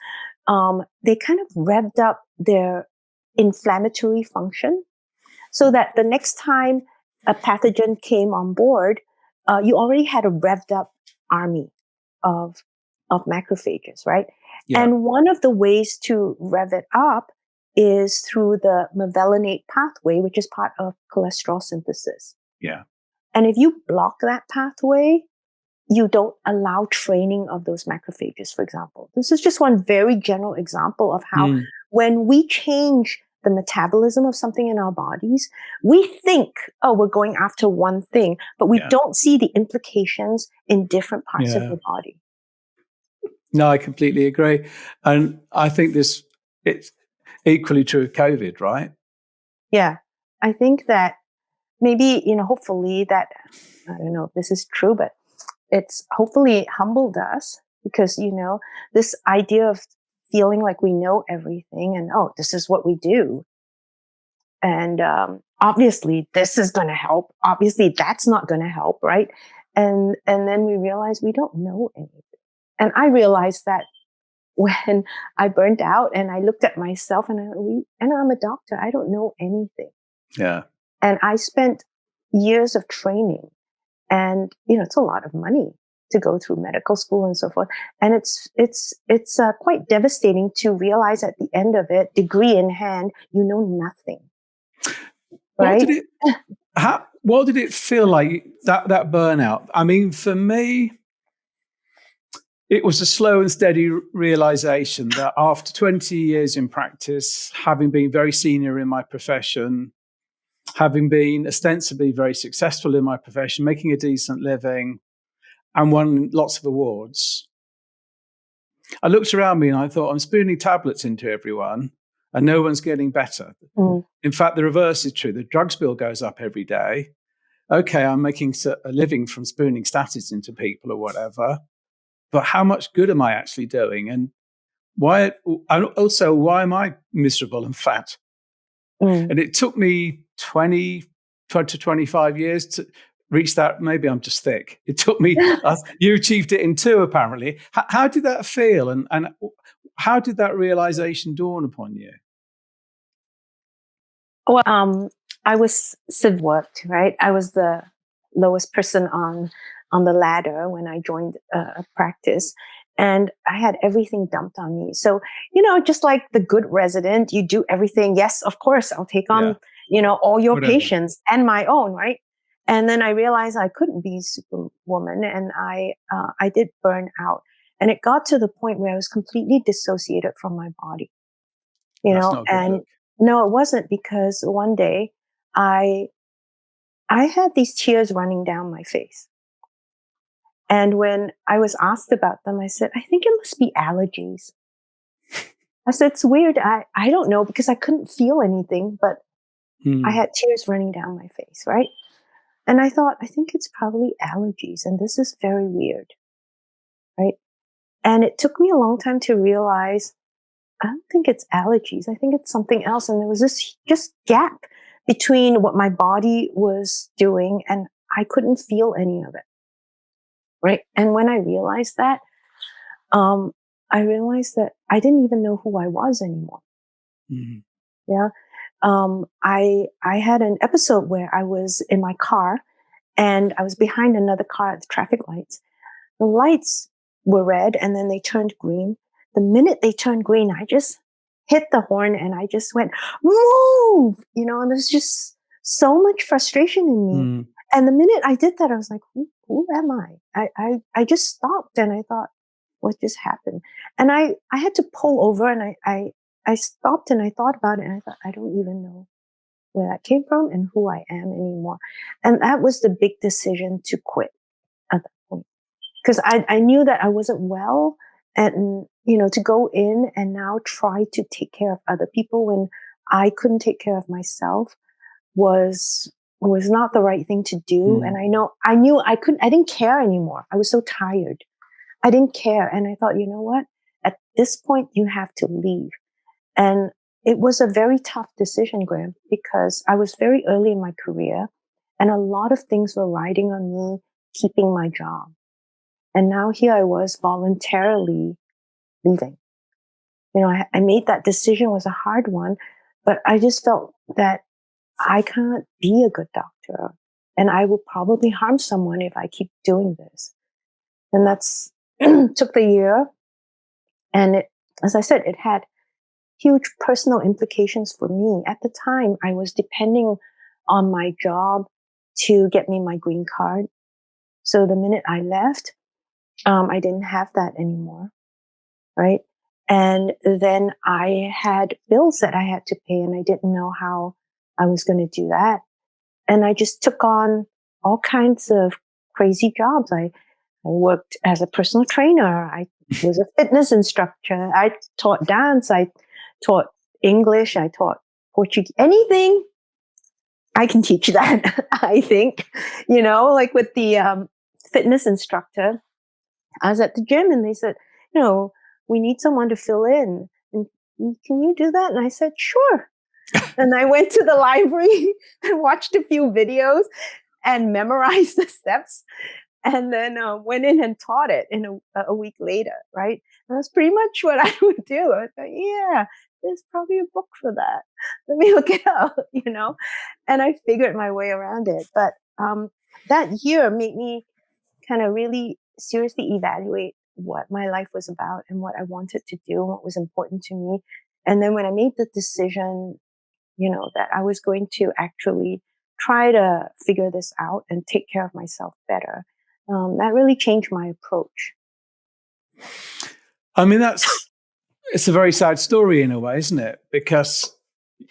they kind of revved up their inflammatory function so that the next time a pathogen came on board, you already had a revved up army of macrophages, right? And one of the ways to rev it up is through the mevalonate pathway, which is part of cholesterol synthesis. And if you block that pathway, you don't allow training of those macrophages, for example. This is just one very general example of how when we change the metabolism of something in our bodies, we think, oh, we're going after one thing, but we don't see the implications in different parts of the body. No, I completely agree. And I think it's equally true of COVID, right? Yeah. I think that maybe, hopefully that, I don't know if this is true, but it's hopefully humbled us because, this idea of feeling like we know everything and, oh, this is what we do. And obviously this is going to help. Obviously that's not going to help, right? And then we realize we don't know anything. And I realized that when I burnt out and I looked at myself and I'm a doctor, I don't know anything. Yeah. And I spent years of training and, it's a lot of money to go through medical school and so forth. And it's quite devastating to realize at the end of it, degree in hand, you know nothing. Right? What did it feel like, that burnout? I mean, for me, it was a slow and steady realization that after 20 years in practice, having been very senior in my profession, having been ostensibly very successful in my profession, making a decent living, and won lots of awards, I looked around me and I thought, I'm spooning tablets into everyone and no one's getting better. In fact, the reverse is true. The drugs bill goes up every day. Okay, I'm making a living from spooning statins into people or whatever, but how much good am I actually doing? And why am I miserable and fat? And it took me 20 to 25 years to reach that. Maybe I'm just thick. It took me, you achieved it in 2, apparently. How did that feel? And how did that realization dawn upon you? Well, I was civ worked, right? I was the lowest person on the ladder when I joined a practice. And I had everything dumped on me. So, just like the good resident, you do everything. Yes, of course, I'll take on, all your patients and my own, right? And then I realized I couldn't be superwoman, and I did burn out. And it got to the point where I was completely dissociated from my body, That's not a good look. No, it wasn't, because one day I had these tears running down my face. And when I was asked about them, I said, I think it must be allergies. I said, it's weird. I don't know, because I couldn't feel anything, but I had tears running down my face, right? And I thought, I think it's probably allergies. And this is very weird, right? And it took me a long time to realize, I don't think it's allergies. I think it's something else. And there was this just gap between what my body was doing and I couldn't feel any of it. Right. And when I realized that, I realized that I didn't even know who I was anymore. Yeah. I had an episode where I was in my car and I was behind another car at the traffic lights. The lights were red and then they turned green. The minute they turned green, I just hit the horn and I just went, move, and there's just so much frustration in me. And the minute I did that, I was like, who am I? I just stopped and I thought, what just happened? And I had to pull over and I stopped and I thought about it and I thought, I don't even know where that came from and who I am anymore. And that was the big decision to quit at that point. Because I knew that I wasn't well, and, to go in and now try to take care of other people when I couldn't take care of myself was not the right thing to do. And I knew I didn't care anymore. I was so tired. I didn't care. And I thought, you know what? At this point, you have to leave. And it was a very tough decision, Graham, because I was very early in my career and a lot of things were riding on me keeping my job. And now here I was voluntarily leaving. I made that decision. It was a hard one, but I just felt that I can't be a good doctor and I will probably harm someone if I keep doing this. And that's took the year. And it, as I said, it had huge personal implications for me. At the time, I was depending on my job to get me my green card. So the minute I left, I didn't have that anymore, right? And then I had bills that I had to pay, and I didn't know how I was going to do that. And I just took on all kinds of crazy jobs. I worked as a personal trainer. I was a fitness instructor. I taught dance. I taught English. I taught Portuguese. Anything I can teach that, I think, like with the fitness instructor, I was at the gym and they said, we need someone to fill in. And can you do that? And I said, sure. And I went to the library and watched a few videos and memorized the steps, and then went in and taught it in a week later, right? And that's pretty much what I would do. I thought, yeah, there's probably a book for that. Let me look it up, and I figured my way around it. But that year made me kind of really seriously evaluate what my life was about and what I wanted to do and what was important to me. And then when I made the decision, that I was going to actually try to figure this out and take care of myself better, that really changed my approach. I mean, it's a very sad story in a way, isn't it? Because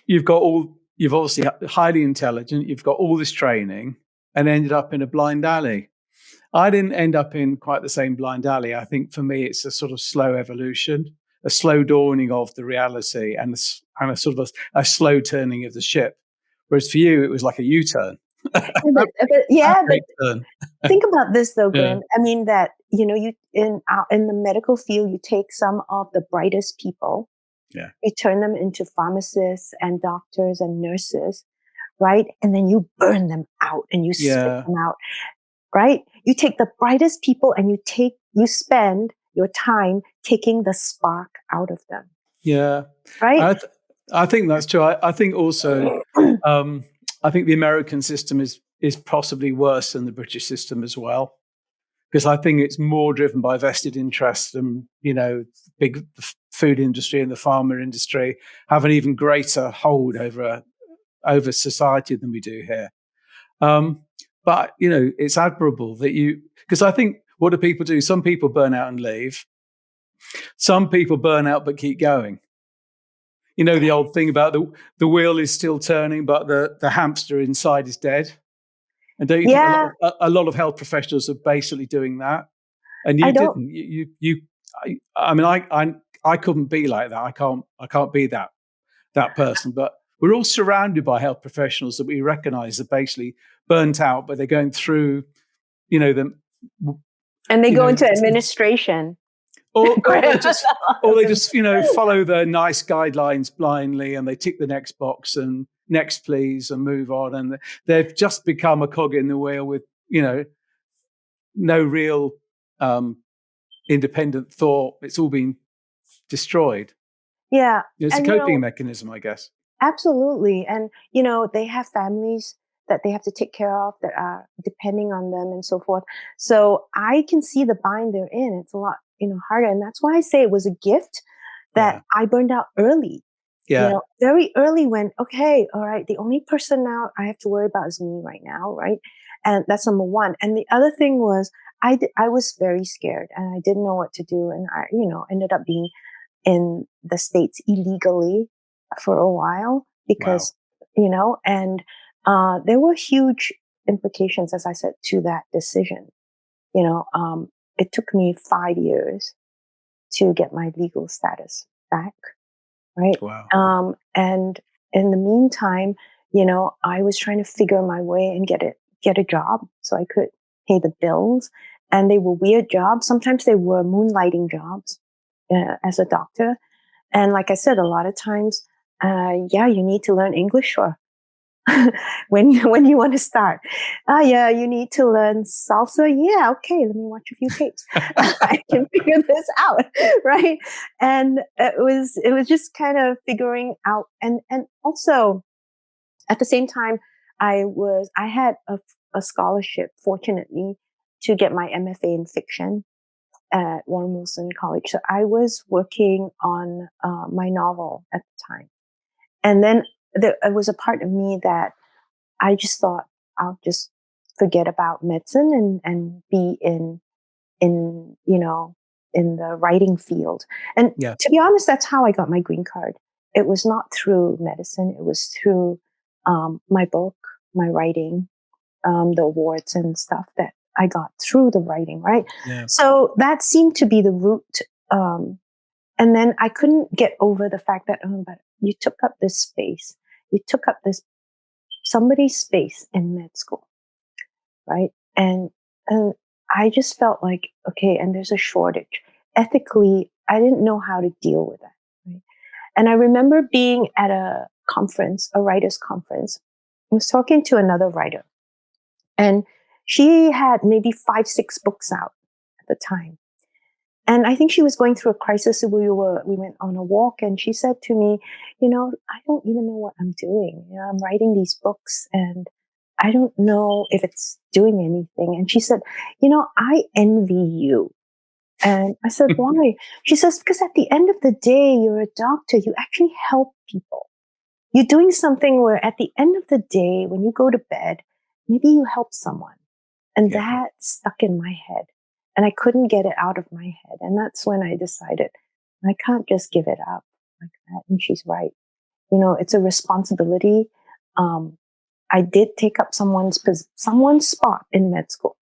you've obviously highly intelligent, you've got all this training and ended up in a blind alley. I didn't end up in quite the same blind alley. I think for me, it's a sort of slow evolution, a slow dawning of the reality and a sort of a slow turning of the ship. Whereas for you, it was like a U-turn. But think about this though, Graham. I mean that, you in the medical field, you take some of the brightest people, you turn them into pharmacists and doctors and nurses, right? And then you burn them out and you spit them out, right? You take the brightest people and you spend your time taking the spark out of them. Yeah. Right? I think that's true. I think also, I think the American system is possibly worse than the British system as well, because I think it's more driven by vested interest, and big food industry and the pharma industry have an even greater hold over society than we do here. But it's admirable that because I think, what do people do? Some people burn out and leave. Some people burn out but keep going. The old thing about the wheel is still turning, but the hamster inside is dead. And don't you think a lot of health professionals are basically doing that? And you didn't. I mean, I couldn't be like that. I can't be that person. But we're all surrounded by health professionals that we recognise are basically burnt out, but they're going through, them. And they go into administration. Or they just follow the nice guidelines blindly, and they tick the next box and next please and move on, and they've just become a cog in the wheel with no real independent thought. It's all been destroyed. Yeah, it's a coping mechanism, I guess. Absolutely, and they have families that they have to take care of that are depending on them and so forth. So I can see the bind they're in. It's a lot harder. And that's why I say it was a gift that I burned out early. Yeah. Very early when, okay, all right, the only person now I have to worry about is me right now, right? And that's number one. And the other thing was I was very scared and I didn't know what to do. And I, ended up being in the States illegally for a while because, and there were huge implications, as I said, to that decision. It took me 5 years to get my legal status back, right? Wow. And in the meantime, I was trying to figure my way and get a job so I could pay the bills. And they were weird jobs. Sometimes they were moonlighting jobs as a doctor. And like I said, a lot of times, you need to learn English, sure. when you want to start. You need to learn salsa. Yeah, okay, let me watch a few tapes. I can figure this out, right? And it was just kind of figuring out, and also at the same time, I had a scholarship, fortunately, to get my MFA in fiction at Warren Wilson College. So I was working on my novel at the time, and then there was a part of me that I just thought I'll just forget about medicine and be in in the writing field. And Yeah. to be honest, that's how I got my green card. It was not through medicine. It was through my book, my writing, the awards and stuff that I got through the writing, right? Yeah. So that seemed to be the route. And then I couldn't get over the fact that, but you took up this space. You took up this somebody's space in med school, right? And I just felt like, okay, and there's a shortage. Ethically, I didn't know how to deal with that. Right? And I remember being at a conference, a writer's conference. I was talking to another writer, and she had maybe 5, 6 books out at the time. And I think she was going through a crisis. We went on a walk, and she said to me, I don't even know what I'm doing. I'm writing these books and I don't know if it's doing anything. And she said, I envy you. And I said, why? She says, because at the end of the day, you're a doctor. You actually help people. You're doing something where at the end of the day, when you go to bed, maybe you help someone. And that stuck in my head. And I couldn't get it out of my head. And that's when I decided I can't just give it up like that. And she's right. It's a responsibility. I did take up someone's spot in med school.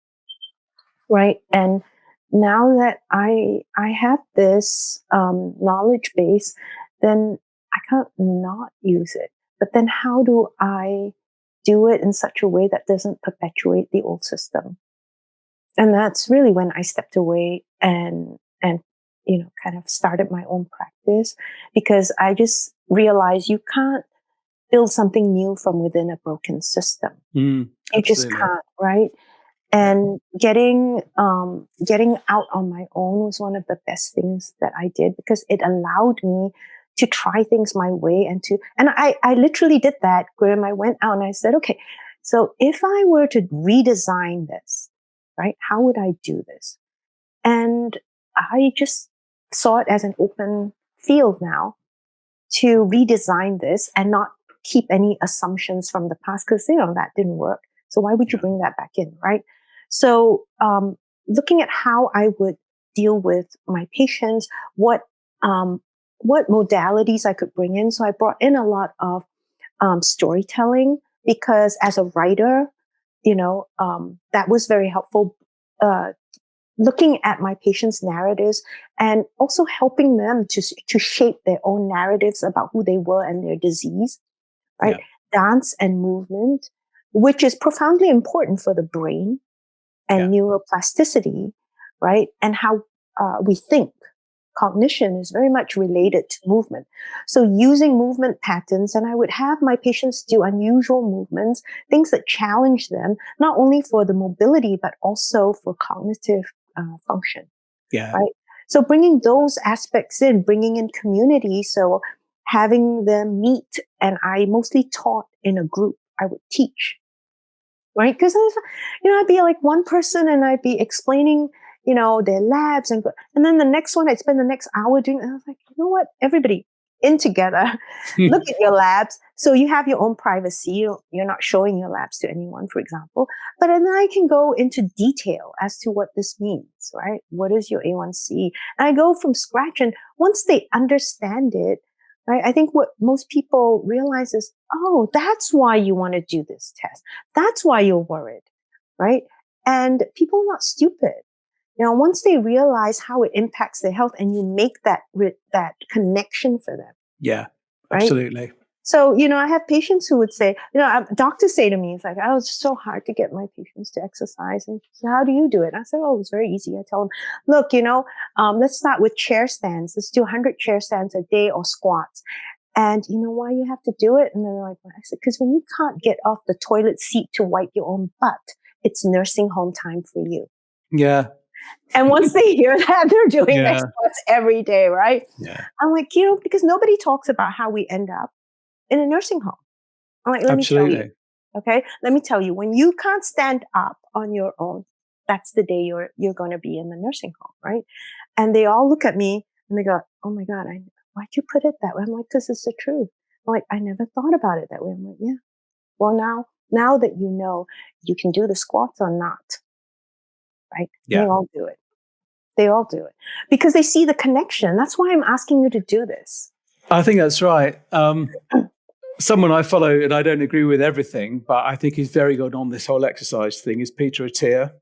Right. And now that I have this knowledge base, then I can't not use it. But then how do I do it in such a way that doesn't perpetuate the old system? And that's really when I stepped away and kind of started my own practice, because I just realized you can't build something new from within a broken system. You just can't, right? And getting out on my own was one of the best things that I did, because it allowed me to try things my way and I literally did that, Graham. I went out and I said, okay, so if I were to redesign this, right, how would I do this? And I just saw it as an open field now to redesign this and not keep any assumptions from the past, because that didn't work. So why would you bring that back in, right? So looking at how I would deal with my patients, what modalities I could bring in. So I brought in a lot of storytelling, because as a writer, that was very helpful. Looking at my patients' narratives and also helping them to shape their own narratives about who they were and their disease, right? Yeah. Dance and movement, which is profoundly important for the brain and neuroplasticity, right? And how we think. Cognition is very much related to movement. So using movement patterns, and I would have my patients do unusual movements, things that challenge them, not only for the mobility, but also for cognitive function. Yeah. Right. So bringing those aspects in, bringing in community. So having them meet, and I mostly taught in a group. I would teach, right? Because I'd be like one person and I'd be explaining, their labs, and then the next one I'd spend the next hour doing. And I was like, you know what? Everybody in together, look at your labs. So you have your own privacy. You're not showing your labs to anyone, for example. But then I can go into detail as to what this means, right? What is your A1C? And I go from scratch. And once they understand it, right, I think what most people realize is, oh, that's why you want to do this test. That's why you're worried, right? And people are not stupid. Once they realize how it impacts their health, and you make that connection for them. Yeah, right? absolutely. So, I have patients who would say, doctors say to me, it's like, oh, it's so hard to get my patients to exercise. And so how do you do it? And I said, oh, it's very easy. I tell them, look, let's start with chair stands. Let's do 100 chair stands a day, or squats. And you know why you have to do it? And they're like, I said, because when you can't get off the toilet seat to wipe your own butt, it's nursing home time for you. Yeah. And once they hear that, they're doing their squats every day, right? Yeah. I'm like, because nobody talks about how we end up in a nursing home. I'm like, let me tell you. Okay? Let me tell you, when you can't stand up on your own, that's the day you're going to be in the nursing home, right? And they all look at me and they go, oh my God, why'd you put it that way? I'm like, because it's the truth. I'm like, I never thought about it that way. I'm like, yeah. Well, now that you know, you can do the squats or not, right? Yeah. They all do it. They all do it because they see the connection. That's why I'm asking you to do this. I think that's right. Someone I follow, and I don't agree with everything, but I think he's very good on this whole exercise thing, is Peter Attia.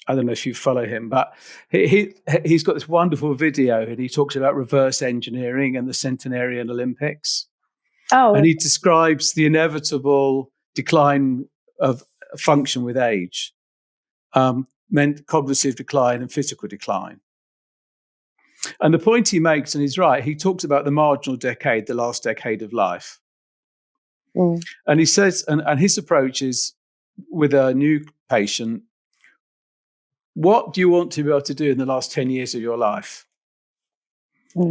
I don't know if you follow him, but he's got this wonderful video, and he talks about reverse engineering and the Centenarian Olympics. Oh, And he describes the inevitable decline of function with age, meant cognitive decline and physical decline. And the point he makes, and he's right, he talks about the marginal decade, the last decade of life. And he says, and his approach is with a new patient, what do you want to be able to do in the last 10 years of your life?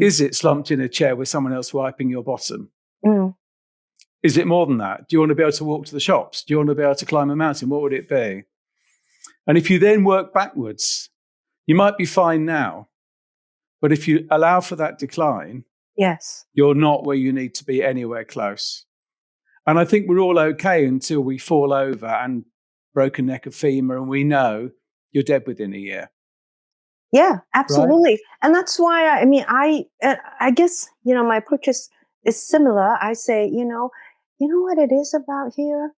Is it slumped in a chair with someone else wiping your bottom? Is it more than that? Do you want to be able to walk to the shops? Do you want to be able to climb a mountain? What would it be? And if you then work backwards, you might be fine now. But if you allow for that decline, yes, you're not where you need to be anywhere close. And I think we're all okay until we fall over and broken neck of femur, and we know you're dead within a year. Yeah, absolutely. Right? And that's why, I guess, my approach is similar. I say, you know what it is about here?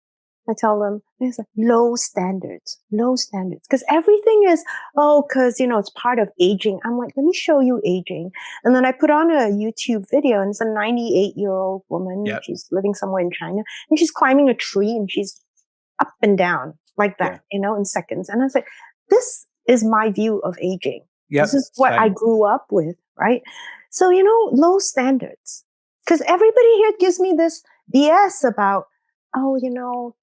I tell them there's low standards. Because everything is, because, it's part of aging. I'm like, let me show you aging. And then I put on a YouTube video, and it's a 98-year-old woman. Yep. She's living somewhere in China, and she's climbing a tree, and she's up and down like that, in seconds. And I was like, this is my view of aging. Yep. This is what I grew up with, right? So, low standards. Because everybody here gives me this BS about,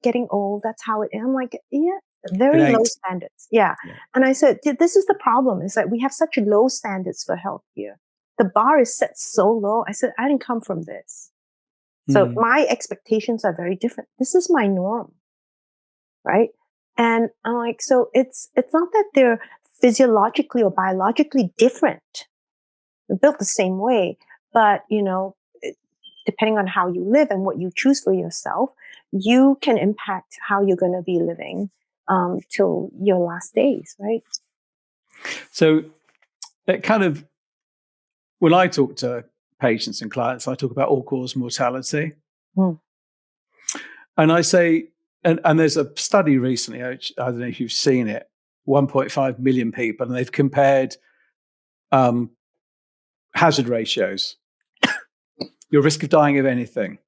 getting old, that's how it is. I'm like, yeah, very low standards. Yeah. And I said, this is the problem, is that we have such low standards for health here. The bar is set so low. I said, I didn't come from this. So my expectations are very different. This is my norm, right? And I'm like, so it's not that they're physiologically or biologically different. They're built the same way, but, depending on how you live and what you choose for yourself, you can impact how you're going to be living till your last days, right? So it kind of, when I talk to patients and clients, I talk about all-cause mortality. And I say, and there's a study recently, I don't know if you've seen it, 1.5 million people, and they've compared hazard ratios. Your risk of dying of anything.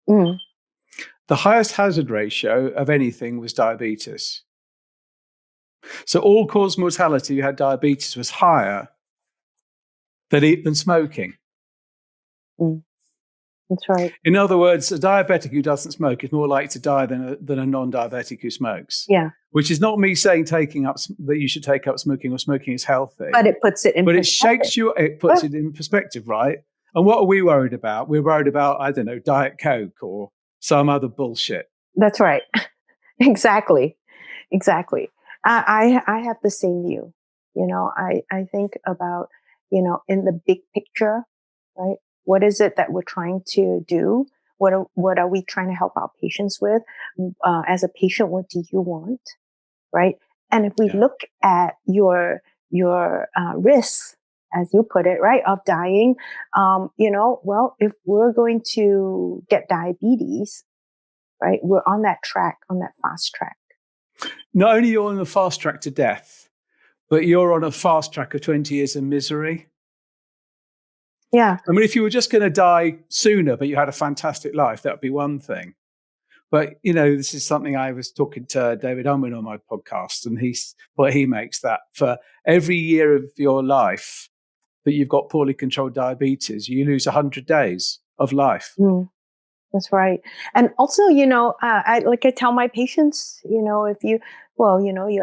The highest hazard ratio of anything was diabetes. So all-cause mortality, you had diabetes, was higher than smoking. That's right. In other words, a diabetic who doesn't smoke is more likely to die than a non-diabetic who smokes. Yeah. Which is not me saying that you should take up smoking or smoking is healthy. But it puts it in perspective. It puts it in perspective, right? And what are we worried about? We're worried about, I don't know, Diet Coke or some other bullshit. That's right. Exactly. I have the same view. I think about, in the big picture, right? What is it that we're trying to do? What are we trying to help our patients with? As a patient, what do you want? Right? And if we look at your risks, as you put it, right, of dying, if we're going to get diabetes, right, we're on that track, on that fast track. Not only you're on the fast track to death, but you're on a fast track of 20 years of misery. Yeah. I mean, if you were just going to die sooner, but you had a fantastic life, that would be one thing. But, this is something I was talking to David Unwin on my podcast, and he makes that for every year of your life that you've got poorly controlled diabetes, you lose 100 days of life. That's right. And also, I tell my patients, if you're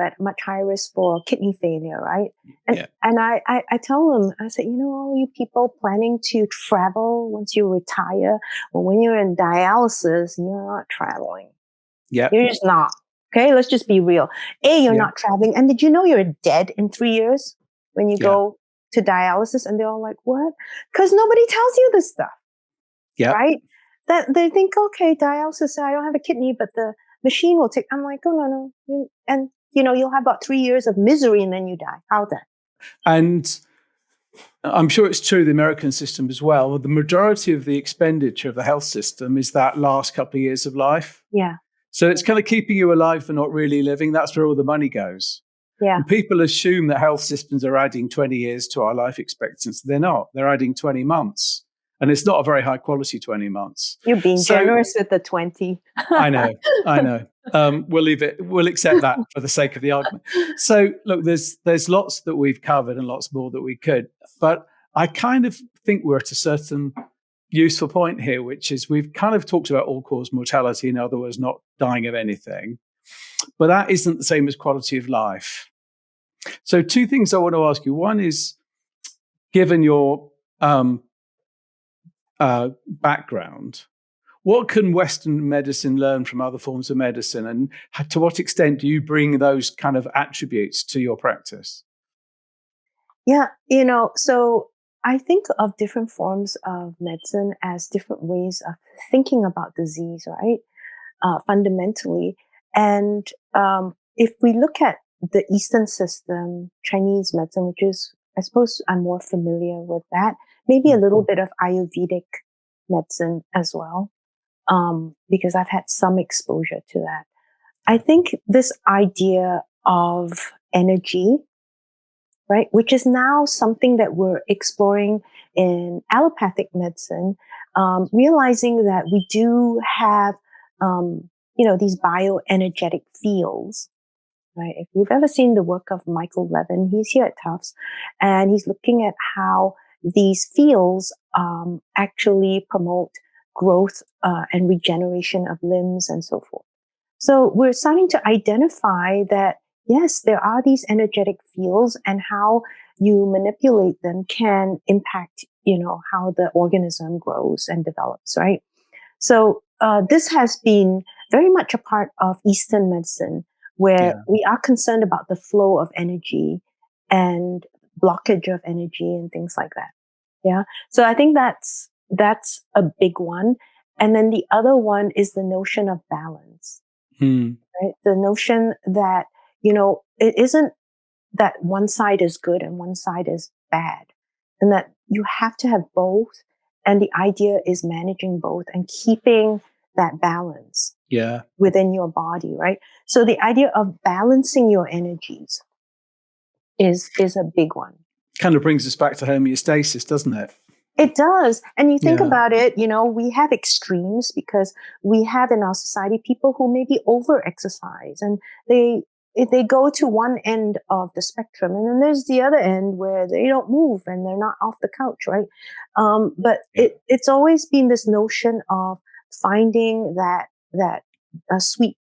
at much higher risk for kidney failure, right? And I tell them, I say, all you people planning to travel once you retire, or when you're in dialysis, you're not traveling. Yeah. You're just not. Okay, let's just be real. You're not traveling. And did you know you're dead in 3 years when you go to dialysis? And they're all like, what? Because nobody tells you this stuff. Yeah. Right? That they think, okay, dialysis, I don't have a kidney, but the machine will take. I'm like, oh, no. And, you'll have about 3 years of misery and then you die. How then? And I'm sure it's true the American system as well. The majority of the expenditure of the health system is that last couple of years of life. Yeah. So it's kind of keeping you alive but not really living. That's where all the money goes. Yeah. And people assume that health systems are adding 20 years to our life expectancy. They're not. They're adding 20 months. And it's not a very high quality 20 months. You're being generous with the 20. I know. We'll leave it. We'll accept that for the sake of the argument. So look, there's lots that we've covered and lots more that we could. But I kind of think we're at a certain useful point here, which is we've kind of talked about all-cause mortality, in other words, not dying of anything. But that isn't the same as quality of life. So two things I want to ask you. One is, given your background, what can Western medicine learn from other forms of medicine? And to what extent do you bring those kind of attributes to your practice? Yeah, so I think of different forms of medicine as different ways of thinking about disease, right? Fundamentally. And if we look at the Eastern system, Chinese medicine, which is, I suppose I'm more familiar with that, maybe a little bit of Ayurvedic medicine as well, because I've had some exposure to that. I think this idea of energy, right, which is now something that we're exploring in allopathic medicine, realizing that we do have, these bioenergetic fields, right? If you've ever seen the work of Michael Levin, he's here at Tufts, and he's looking at how these fields actually promote growth and regeneration of limbs and so forth. So we're starting to identify that, yes, there are these energetic fields, and how you manipulate them can impact, how the organism grows and develops, right? So this has been very much a part of Eastern medicine, where we are concerned about the flow of energy and blockage of energy and things like that. Yeah. So I think that's a big one. And then the other one is the notion of balance, right? The notion that, it isn't that one side is good and one side is bad, and that you have to have both. And the idea is managing both and keeping that balance within your body, right? So the idea of balancing your energies is a big one. Kind of brings us back to homeostasis, doesn't it? It does. And you think about it, we have extremes, because we have in our society people who maybe over-exercise, and they go to one end of the spectrum, and then there's the other end where they don't move and they're not off the couch, right? But it's always been this notion of finding that sweet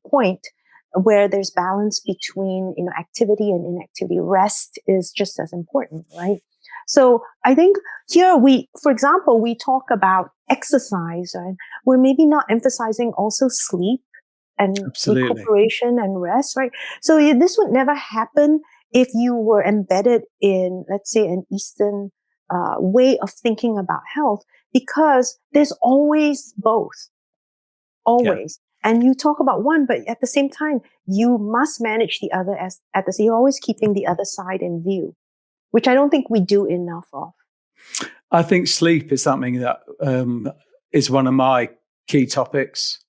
point where there's balance between activity and inactivity. Rest is just as important, right? So I think here for example, we talk about exercise, and we're maybe not emphasizing also sleep and recuperation and rest, right? So this would never happen if you were embedded in, let's say, an Eastern way of thinking about health, because there's always both, always. Yeah. And you talk about one, but at the same time, you must manage the other you're always keeping the other side in view, which I don't think we do enough of. I think sleep is something that is one of my key topics.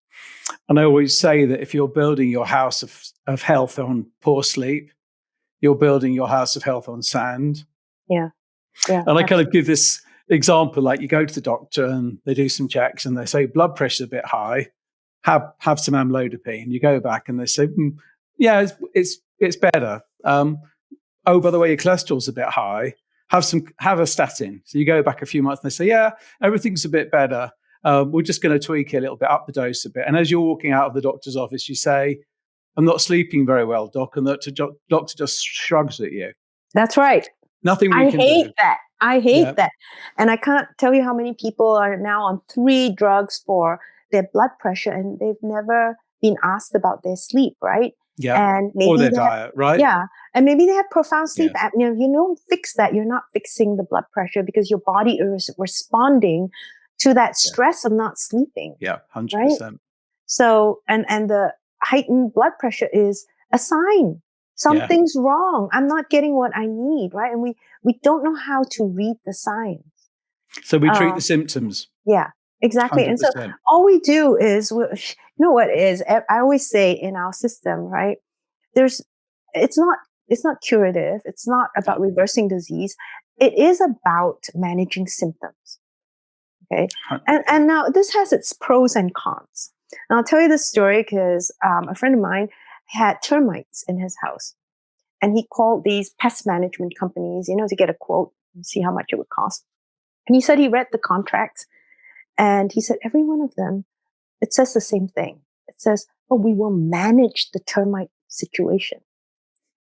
And I always say that if you're building your house of health on poor sleep, you're building your house of health on sand. Yeah. And I kind of give this example, like you go to the doctor and they do some checks and they say blood pressure's a bit high, have some amlodipine. You go back and they say, it's better. Oh, by the way, your cholesterol's a bit high. Have a statin. So you go back a few months and they say, everything's a bit better. We're just going to tweak it a little bit, up the dose a bit. And as you're walking out of the doctor's office, you say, I'm not sleeping very well, doc. And the doctor just shrugs at you. That's right. Nothing we can do. I hate that. And I can't tell you how many people are now on 3 drugs for their blood pressure, and they've never been asked about their sleep, right? Yeah. And maybe or their diet, right? Yeah. And maybe they have profound sleep apnea. If you don't fix that, you're not fixing the blood pressure, because your body is responding to that stress of not sleeping. Yeah, 100%. Right? So, and the heightened blood pressure is a sign Something's wrong. I'm not getting what I need, right? And we don't know how to read the signs. So we treat the symptoms. Yeah, exactly. 100%. And so all we do is, you know what it is? I always say in our system, right? It's not curative. It's not about reversing disease. It is about managing symptoms. Okay. And now this has its pros and cons. And I'll tell you this story because a friend of mine had termites in his house. And he called these pest management companies, to get a quote and see how much it would cost. And he said he read the contracts. And he said, every one of them, it says the same thing. It says, oh, we will manage the termite situation.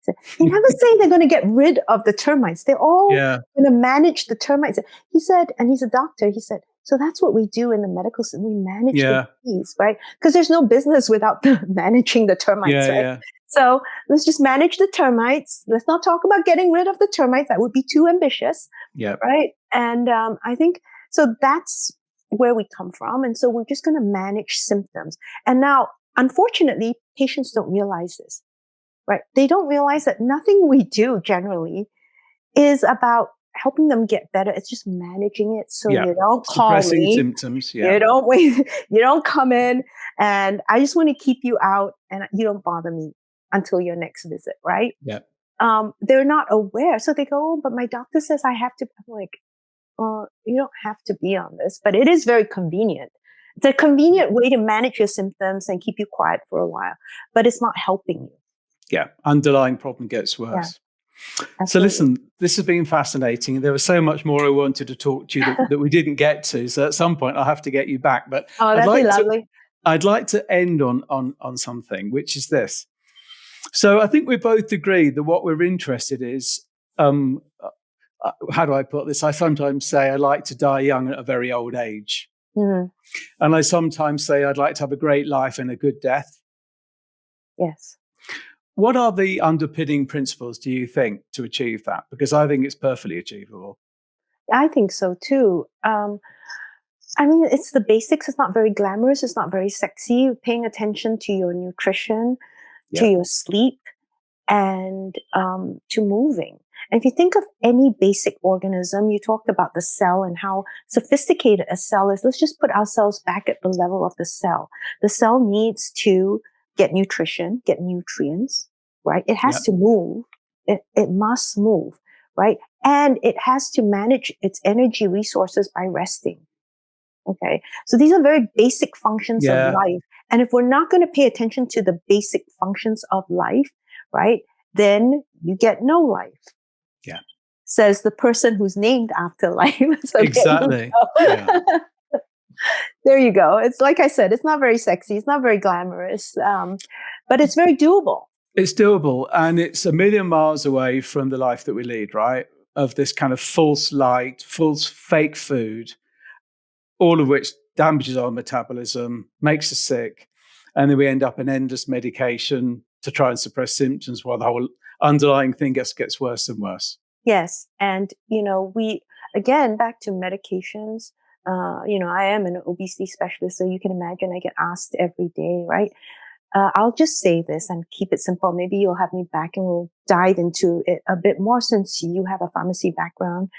So they never say they're going to get rid of the termites. They're all going to manage the termites. He said, and he's a doctor, he said, so that's what we do in the medical system. We manage the disease, right? Because there's no business without managing the termites, right? Yeah. So let's just manage the termites. Let's not talk about getting rid of the termites. That would be too ambitious, right? And I think, so that's where we come from. And so we're just going to manage symptoms. And now, unfortunately, patients don't realize this. Right? They don't realize that nothing we do generally is about helping them get better. It's just managing it so you don't call me. Symptoms. You don't wait. You don't come in, and I just want to keep you out, and you don't bother me until your next visit. Right? Yeah. They're not aware, so they go, "Oh, but my doctor says I have to." I'm like, you don't have to be on this, but it is very convenient. It's a convenient way to manage your symptoms and keep you quiet for a while, but it's not helping you. Yeah, underlying problem gets worse. Yeah, so listen, this has been fascinating. There was so much more I wanted to talk to you that we didn't get to. So at some point I'll have to get you back. But that'd be lovely. I'd like to end on something, which is this. So I think we both agree that what we're interested is, how do I put this? I sometimes say I like to die young at a very old age. Mm-hmm. And I sometimes say I'd like to have a great life and a good death. Yes. What are the underpinning principles, do you think, to achieve that? Because I think it's perfectly achievable. I think so, too. I mean, it's the basics. It's not very glamorous. It's not very sexy. Paying attention to your nutrition, to your sleep, and to moving. And if you think of any basic organism, you talked about the cell and how sophisticated a cell is. Let's just put ourselves back at the level of the cell. The cell needs to get nutrition, get nutrients, right? It has to move. It must move, right? And it has to manage its energy resources by resting. Okay. So these are very basic functions of life. And if we're not going to pay attention to the basic functions of life, right, then you get no life. Yeah. Says the person who's named after life. So exactly. There you go. It's like I said, it's not very sexy. It's not very glamorous, but it's very doable. It's doable. And it's a million miles away from the life that we lead, right? Of this kind of false light, false fake food, all of which damages our metabolism, makes us sick. And then we end up in endless medication to try and suppress symptoms while the whole underlying thing gets worse and worse. Yes. And, we, again, back to medications. I am an obesity specialist, so you can imagine I get asked every day, right? I'll just say this and keep it simple. Maybe you'll have me back and we'll dive into it a bit more since you have a pharmacy background.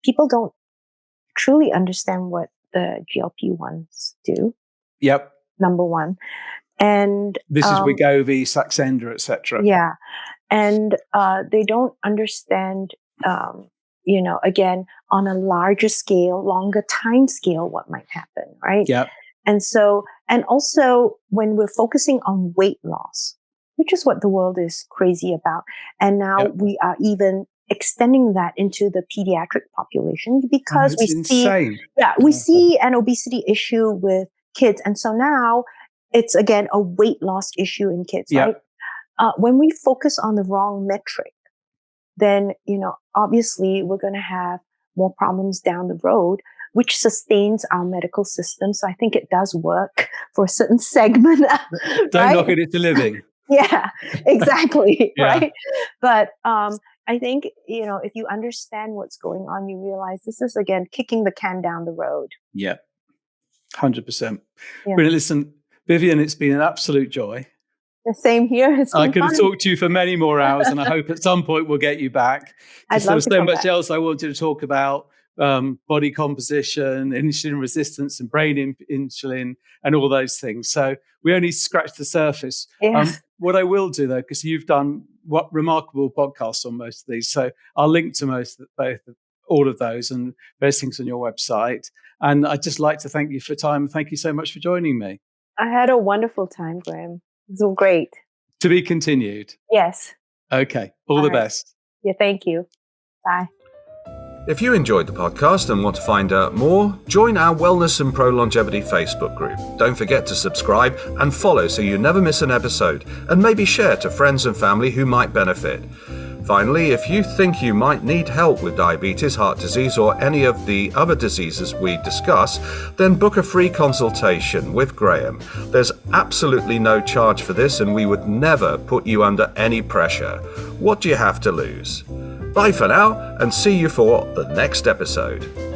People don't truly understand what the GLP-1s do. Yep. Number one. And this is Wegovy, Saxenda, etc. Yeah. And they don't understand again, on a larger scale, longer time scale, what might happen, right? Yeah. And so, and also when we're focusing on weight loss, which is what the world is crazy about. And now we are even extending that into the pediatric population because we see an obesity issue with kids. And so now it's again a weight loss issue in kids, right? When we focus on the wrong metric, then, obviously we're going to have more problems down the road, which sustains our medical system. So I think it does work for a certain segment. Don't knock it, it's a living. Yeah, exactly. Right. But I think, if you understand what's going on, you realize this is, again, kicking the can down the road. Yeah, 100%. Brilliant. Listen, Vyvyane, it's been an absolute joy. The same here. It's I been could have fun. talked to you for many more hours, and I hope at some point we'll get you back. I'd There love was to so come much back. else I wanted to talk about, body composition, insulin resistance, and brain insulin, and all those things. So we only scratched the surface. Yes. What I will do, though, because you've done remarkable podcasts on most of these, so I'll link to all of those and various things on your website. And I'd just like to thank you for time. Thank you so much for joining me. I had a wonderful time, Graham. It was great. To be continued. Yes. Okay. All the right. best. Yeah, thank you. Bye. If you enjoyed the podcast and want to find out more, join our Wellness and Pro-Longevity Facebook group. Don't forget to subscribe and follow so you never miss an episode, and maybe share to friends and family who might benefit. Finally, if you think you might need help with diabetes, heart disease, or any of the other diseases we discuss, then book a free consultation with Graham. There's absolutely no charge for this, and we would never put you under any pressure. What do you have to lose? Bye for now, and see you for the next episode.